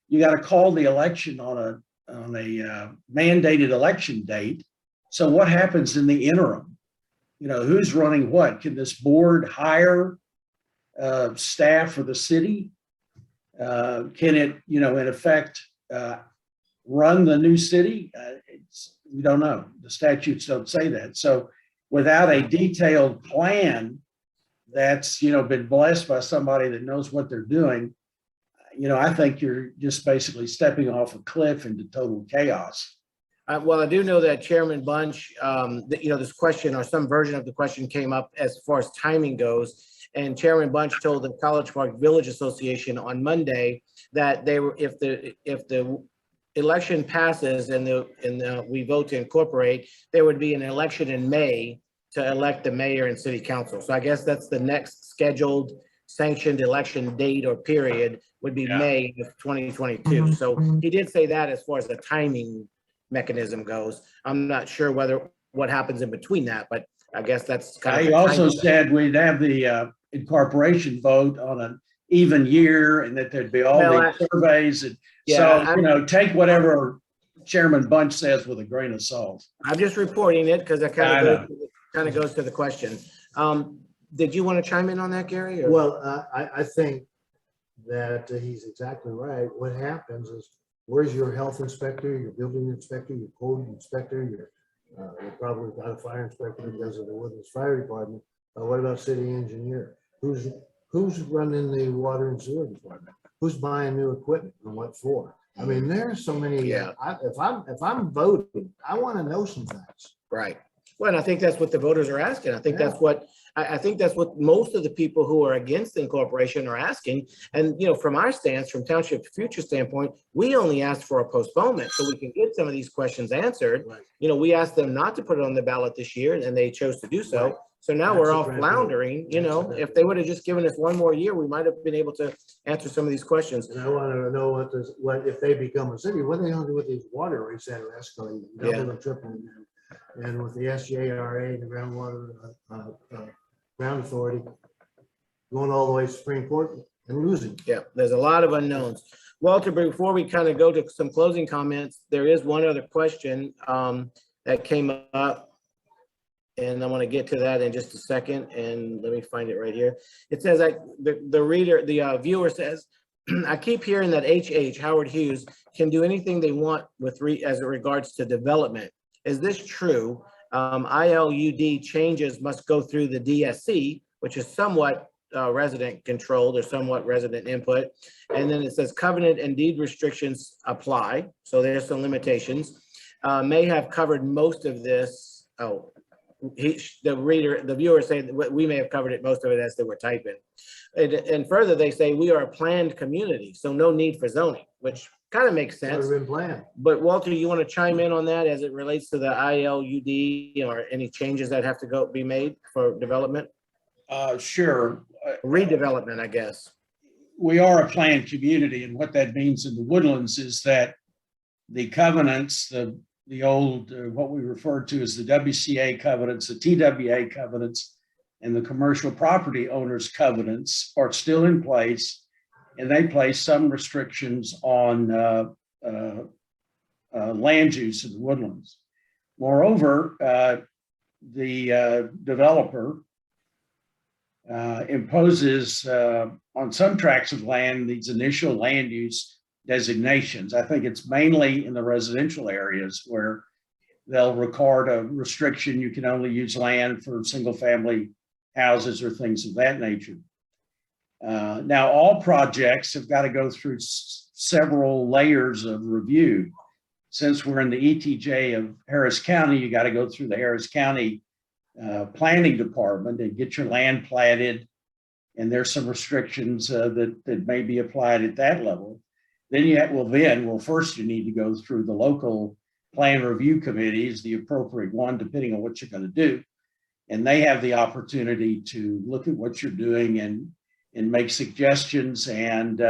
You got to call the election on a mandated election date. So what happens in the interim? You know, who's running what? Can this board hire staff for the city? Can it, you know, in effect, run the new city? We don't know. The statutes don't say that. So without a detailed plan that's, you know, been blessed by somebody that knows what they're doing, I think you're just basically stepping off a cliff into total chaos. Well, I do know that Chairman Bunch, this question or some version of the question came up as far as timing goes. And Chairman Bunch told the College Park Village Association on Monday that if the election passes and we vote to incorporate, there would be an election in May to elect the mayor and city council. So I guess that's the next scheduled sanctioned election date or period would be May of 2022. So he did say that as far as the timing mechanism goes. I'm not sure what happens in between that, but I guess that's kind of. He also said we'd have the incorporation vote on an even year and that there'd be all these surveys. And so, take whatever Chairman Bunch says with a grain of salt. I'm just reporting it because it kind of goes to the question. Did you want to chime in on that, Gary? Or? Well, I think that he's exactly right. What happens is, where's your health inspector, your building inspector, your code inspector, you're probably got a fire inspector because of the Woodlands Fire Department. What about city engineer? Who's running the water and sewer department? Who's buying new equipment and what for? I mean, there's so many. Yeah. If I'm voting, I want to know some things. Right. Well, and I think that's what the voters are asking. I think that's what most of the people who are against the incorporation are asking. And, from our stance, from Township Future standpoint, we only asked for a postponement so we can get some of these questions answered. Right. We asked them not to put it on the ballot this year and they chose to do so. Right. So now we're all floundering, if they would have just given us one more year, we might have been able to answer some of these questions. And I want to know what if they become a city, what are they going to do with these water rates that are escalating, doubling and tripling, and with the SJRA, the groundwater ground authority, going all the way to Supreme Court and losing. Yeah, there's a lot of unknowns. Walter, before we kind of go to some closing comments, there is one other question that came up. And I want to get to that in just a second. And let me find it right here. It says the viewer says, I keep hearing that Howard Hughes can do anything they want as it regards to development. Is this true? ILUD changes must go through the DSC, which is somewhat resident controlled or somewhat resident input. And then it says covenant and deed restrictions apply. So there's some limitations. May have covered most of this. The viewer saying we may have covered most of it as they were typing. And further, they say we are a planned community, so no need for zoning, which kind of makes sense. Been planned. But Walter, you want to chime in on that as it relates to the ILUD or any changes that have to be made for development? Sure. Redevelopment, I guess. We are a planned community, and what that means in the Woodlands is that the covenants, the old, what we refer to as the WCA covenants, the TWA covenants, and the commercial property owners covenants are still in place, and they place some restrictions on land use in the Woodlands. Moreover, the developer imposes on some tracts of land these initial land use designations. I think it's mainly in the residential areas where they'll record a restriction. You can only use land for single family houses or things of that nature. Now, all projects have got to go through several layers of review. Since we're in the ETJ of Harris County, you got to go through the Harris County planning department and get your land platted. And there's some restrictions that may be applied at that level. Then first you need to go through the local plan review committees, the appropriate one, depending on what you're going to do. And they have the opportunity to look at what you're doing and make suggestions and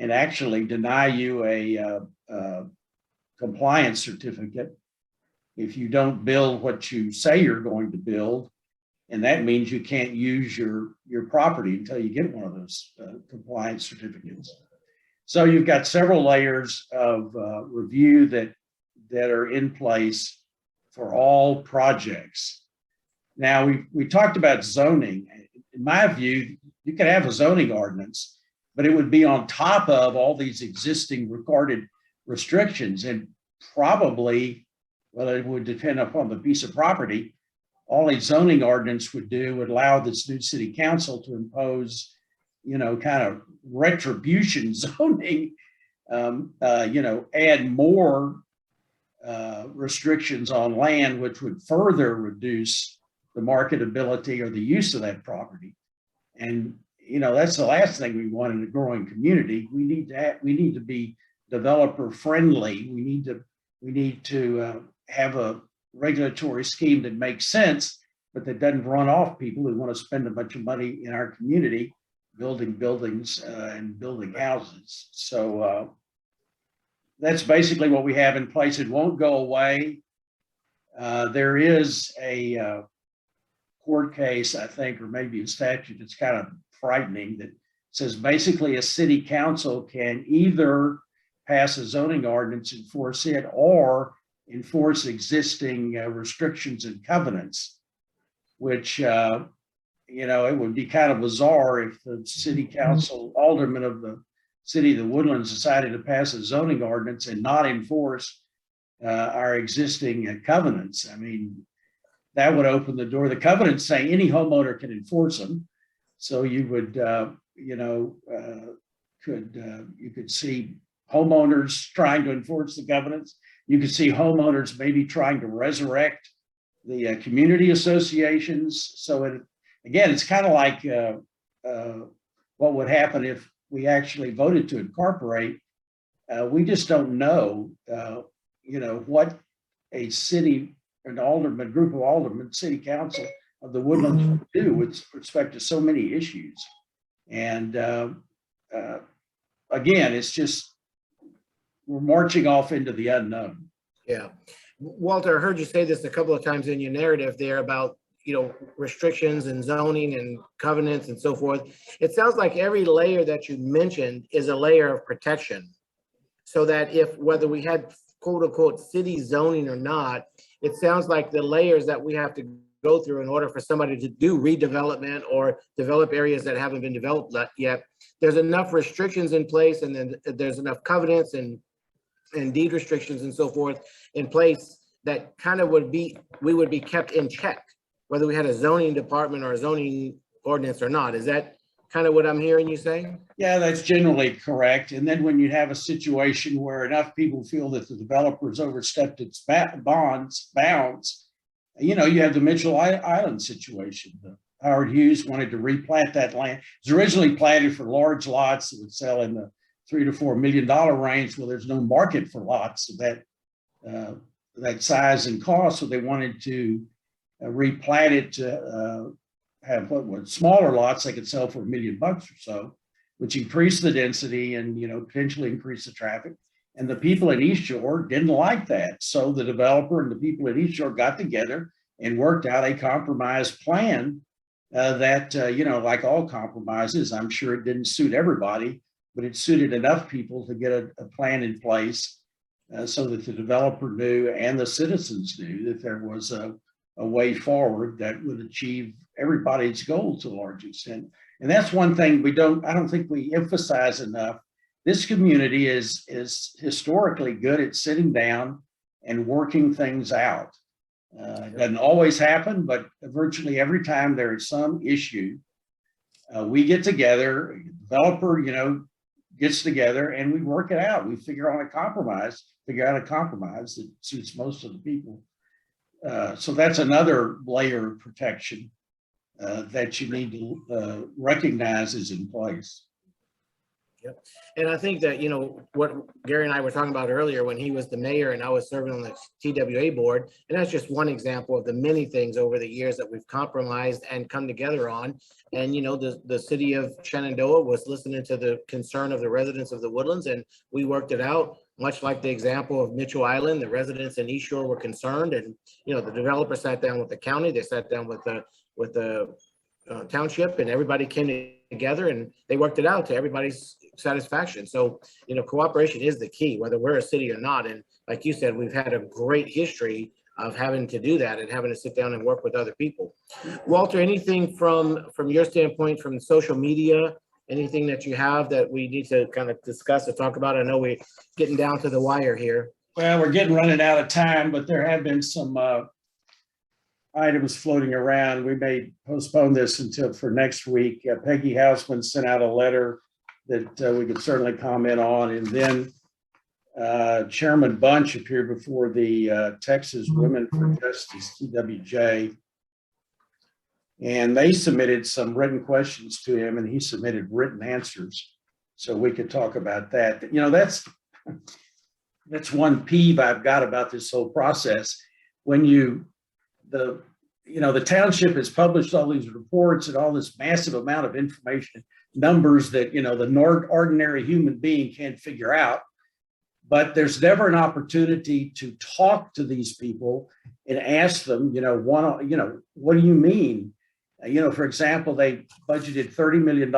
actually deny you a compliance certificate if you don't build what you say you're going to build. And that means you can't use your property until you get one of those compliance certificates. So you've got several layers of review that are in place for all projects. Now, we talked about zoning. In my view, you could have a zoning ordinance, but it would be on top of all these existing recorded restrictions, and probably, well, it would depend upon the piece of property. All a zoning ordinance would do would allow this new city council to impose kind of retribution zoning, add more restrictions on land, which would further reduce the marketability or the use of that property. And, that's the last thing we want in a growing community. We need to be developer friendly. We need to have a regulatory scheme that makes sense, but that doesn't run off people who want to spend a bunch of money in our community building buildings and building houses. So that's basically what we have in place. It won't go away. There is a court case, I think, or maybe a statute that's kind of frightening, that says basically a city council can either pass a zoning ordinance, enforce it, or enforce existing restrictions and covenants, which, it would be kind of bizarre if the city council, aldermen of the city of the Woodlands decided to pass a zoning ordinance and not enforce our existing covenants. I mean, that would open the door. The covenants say any homeowner can enforce them. So you would, you could see homeowners trying to enforce the covenants. You could see homeowners maybe trying to resurrect the community associations. So it's kind of like what would happen if we actually voted to incorporate. We just don't know, what a city, an alderman, group of aldermen, city council of the Woodlands would do with respect to so many issues. And again, it's just, we're marching off into the unknown. Yeah. Walter, I heard you say this a couple of times in your narrative there about, restrictions and zoning and covenants and so forth. It sounds like every layer that you mentioned is a layer of protection. So that whether we had quote unquote city zoning or not, it sounds like the layers that we have to go through in order for somebody to do redevelopment or develop areas that haven't been developed yet, there's enough restrictions in place, and then there's enough covenants and deed restrictions and so forth in place that kind of we would be kept in check, whether we had a zoning department or a zoning ordinance or not. Is that kind of what I'm hearing you saying? Yeah, that's generally correct. And then when you have a situation where enough people feel that the developers overstepped its bounds, you have the Mitchell Island situation. Howard Hughes wanted to replant that land. It was originally planted for large lots that would sell in the $3 to $4 million range. Well, there's no market for lots of that size and cost, so they wanted to replant it to have what smaller lots they could sell for $1 million or so, which increased the density and potentially increased the traffic. And the people at East Shore didn't like that. So the developer and the people at East Shore got together and worked out a compromise plan that, like all compromises, I'm sure it didn't suit everybody, but it suited enough people to get a plan in place so that the developer knew and the citizens knew that there was a way forward that would achieve everybody's goals to a large extent. And that's one thing I don't think we emphasize enough. This community is historically good at sitting down and working things out. It doesn't always happen, but virtually every time there is some issue, we get together, a developer, gets together and we work it out. We figure out a compromise that suits most of the people. So that's another layer of protection that you need to recognize is in place. Yep. And I think that, what Gary and I were talking about earlier when he was the mayor and I was serving on the TWA board, and that's just one example of the many things over the years that we've compromised and come together on. And, the city of Shenandoah was listening to the concern of the residents of the Woodlands, and we worked it out, much like the example of Mitchell Island. The residents in East Shore were concerned, and, the developer sat down with the county, they sat down with the township, and everybody came together and they worked it out to everybody's satisfaction. So, cooperation is the key, whether we're a city or not. And like you said, we've had a great history of having to do that and having to sit down and work with other people. Walter, anything from your standpoint, from social media, anything that you have that we need to kind of discuss or talk about? I know we're getting down to the wire here. Well, we're running out of time, but there have been some items floating around. We may postpone this until for next week. Peggy Hausman sent out a letter that we could certainly comment on. And then Chairman Bunch appeared before the Texas Women for Justice, TWJ. And they submitted some written questions to him, and he submitted written answers. So we could talk about that. You know, that's one peeve I've got about this whole process. When the township has published all these reports and all this massive amount of information, numbers that, the ordinary human being can't figure out, but there's never an opportunity to talk to these people and ask them, what do you mean? For example, they budgeted $30 million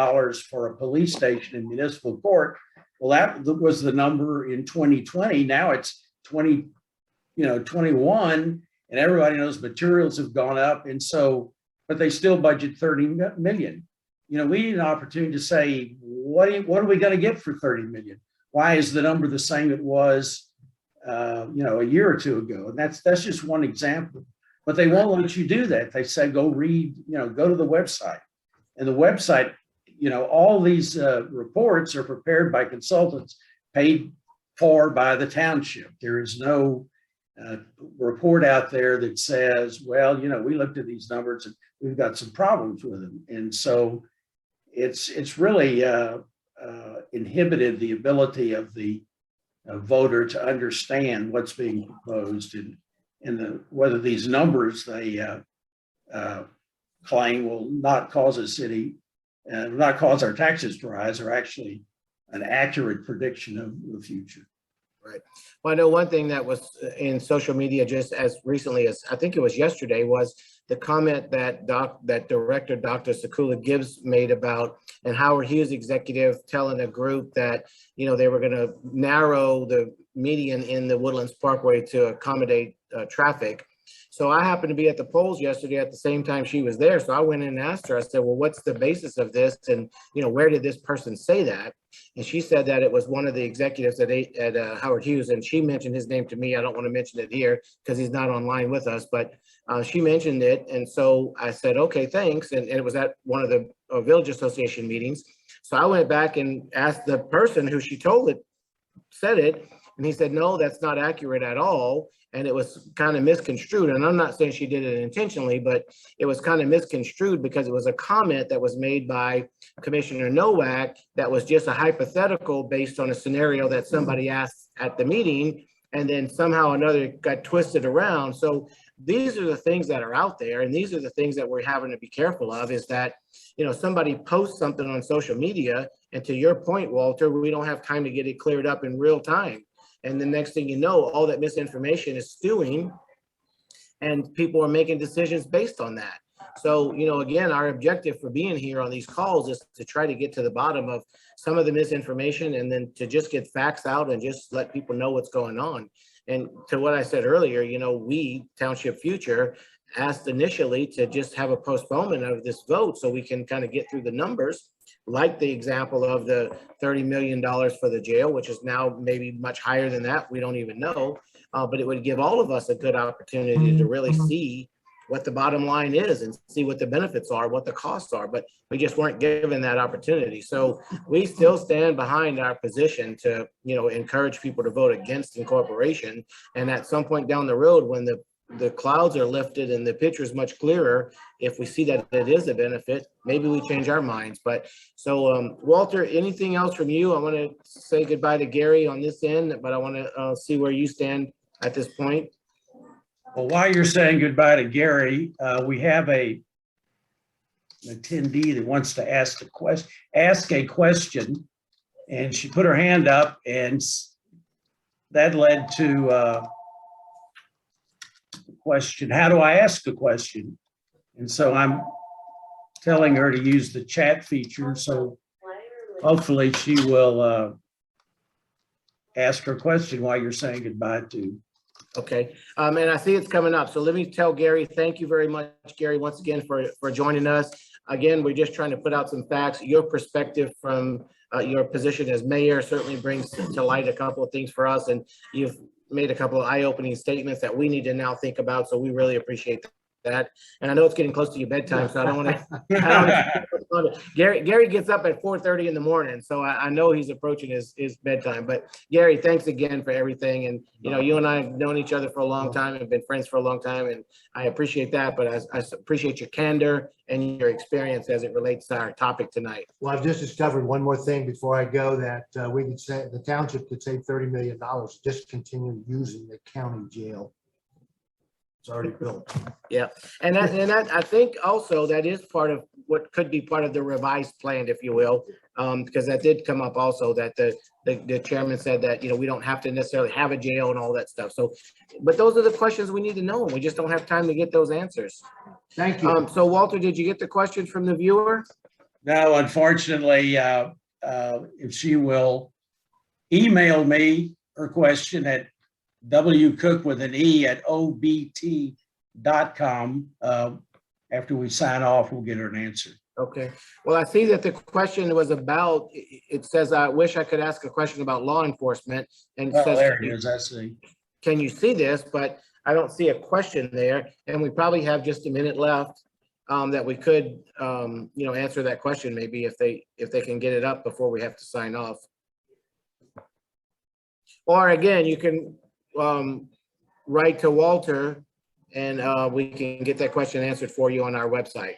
for a police station in municipal court. Well, that was the number in 2020. Now it's 21, and everybody knows materials have gone up. And so, but they still budget 30 million. We need an opportunity to say, what are we going to get for 30 million? Why is the number the same it was, a year or two ago? And that's just one example. But they won't let you do that. They say, go read, go to the website. And the website, all these reports are prepared by consultants paid for by the township. There is no report out there that says, well, we looked at these numbers and we've got some problems with them. And so it's really inhibited the ability of the voter to understand what's being proposed and whether these numbers they claim will not cause a city, not cause our taxes to rise, are actually an accurate prediction of the future. Right. Well, I know one thing that was in social media just as recently as I think it was yesterday was the comment that director Dr. Sekula Gibbs made about and Howard Hughes executive telling a group that they were going to narrow the median in the Woodlands Parkway to accommodate traffic. So I happened to be at the polls yesterday at the same time she was there. So I went in and asked her, I said, well, what's the basis of this? And, where did this person say that? And she said that it was one of the executives at Howard Hughes. And she mentioned his name to me. I don't want to mention it here because he's not online with us, but she mentioned it. And so I said, okay, thanks. And it was at one of the Village Association meetings. So I went back and asked the person who she told it, said it. And he said, no, that's not accurate at all. And it was kind of misconstrued. And I'm not saying she did it intentionally, but it was kind of misconstrued because it was a comment that was made by Commissioner Nowak that was just a hypothetical based on a scenario that somebody asked at the meeting. And then somehow or another got twisted around. So these are the things that are out there. And these are the things that we're having to be careful of is that, somebody posts something on social media. And to your point, Walter, we don't have time to get it cleared up in real time. And the next thing you know, all that misinformation is stewing and people are making decisions based on that. So, again, our objective for being here on these calls is to try to get to the bottom of some of the misinformation and then to just get facts out and just let people know what's going on. And to what I said earlier, we, Township Future, asked initially to just have a postponement of this vote so we can kind of get through the numbers, like the example of the $30 million for the jail, which is now maybe much higher than that. We don't even know, but it would give all of us a good opportunity to really see what the bottom line is and see what the benefits are, what the costs are, but we just weren't given that opportunity. So we still stand behind our position to, encourage people to vote against incorporation. And at some point down the road, when the clouds are lifted and the picture is much clearer, if we see that it is a benefit, maybe we change our minds. But so Walter, anything else from you? I want to say goodbye to Gary on this end, but I want to see where you stand at this point. Well, while you're saying goodbye to Gary, we have an attendee that wants to ask a question, and she put her hand up, and that led to the question, how do I ask a question? And so I'm telling her to use the chat feature, so hopefully she will ask her question while you're saying goodbye to. Okay, and I see it's coming up. So let me tell Gary, thank you very much, Gary, once again for joining us. Again, we're just trying to put out some facts. Your perspective from your position as mayor certainly brings to light a couple of things for us. And you've made a couple of eye-opening statements that we need to now think about. So we really appreciate that. And I know it's getting close to your bedtime, so I don't want to. Gary gets up at 4:30 in the morning, so I know he's approaching his bedtime. But Gary, thanks again for everything. And you and I have known each other for a long time and been friends for a long time, and I appreciate that. But I appreciate your candor and your experience as it relates to our topic tonight. Well, I've just discovered one more thing before I go, that we could say the township could save $30 million, just continue using the county jail. It's already built. Yeah, and that I think also that is part of what could be part of the revised plan, if you will, because that did come up also, that the chairman said that, we don't have to necessarily have a jail and all that stuff. So, but those are the questions we need to know, and we just don't have time to get those answers. Thank you. So Walter, did you get the questions from the viewer? No, unfortunately, if she will email me her question at wcook with an E at obt.com. After we sign off, we'll get her an answer. Okay. Well, I see that the question was about, it says, I wish I could ask a question about law enforcement. And it Oh, says, there it is. I see. can you see this? But I don't see a question there. And we probably have just a minute left that we could, answer that question maybe if they can get it up before we have to sign off. Or again, you can write to Walter and we can get that question answered for you on our website.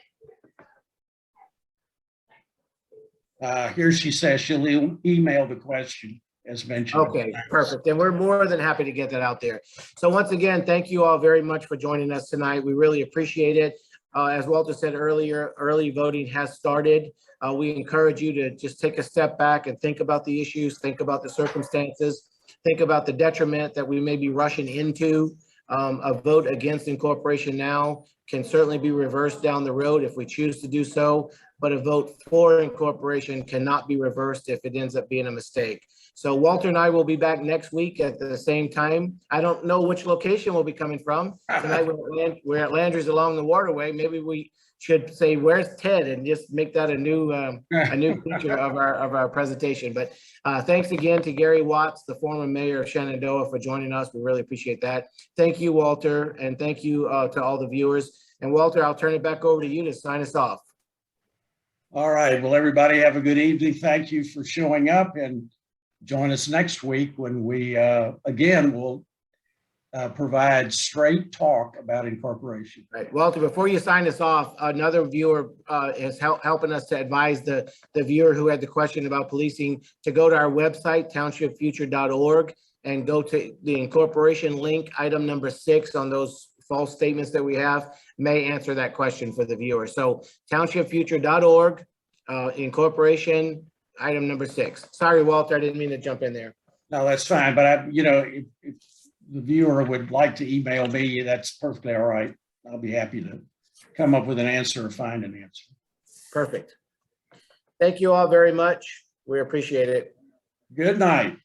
Here she says she'll email the question as mentioned. Okay, perfect. And we're more than happy to get that out there. So once again, thank you all very much for joining us tonight. We really appreciate it. As Walter said earlier, early voting has started. We encourage you to just take a step back and think about the issues, think about the circumstances, think about the detriment that we may be rushing into. A vote against incorporation now can certainly be reversed down the road if we choose to do so, but a vote for incorporation cannot be reversed if it ends up being a mistake. So Walter and I will be back next week at the same time. I don't know which location we'll be coming from. Tonight we're at Landry's along the waterway. Maybe we should say, where's Ted, and just make that a new feature of our presentation. But thanks again to Gary Watts, the former mayor of Shenandoah, for joining us. We really appreciate that. Thank you, Walter, and thank you to all the viewers. And Walter, I'll turn it back over to you to sign us off. All right. Well, everybody have a good evening. Thank you for showing up, and join us next week when we again will provide straight talk about incorporation. Right, Walter, before you sign us off, another viewer is helping us to advise the viewer who had the question about policing to go to our website, townshipfuture.org, and go to the incorporation link, item number 6 on those false statements that we have may answer that question for the viewer. So townshipfuture.org, incorporation, item number 6. Sorry, Walter, I didn't mean to jump in there. No, that's fine. But if the viewer would like to email me, that's perfectly all right. I'll be happy to come up with an answer or find an answer. Perfect. Thank you all very much. We appreciate it. Good night.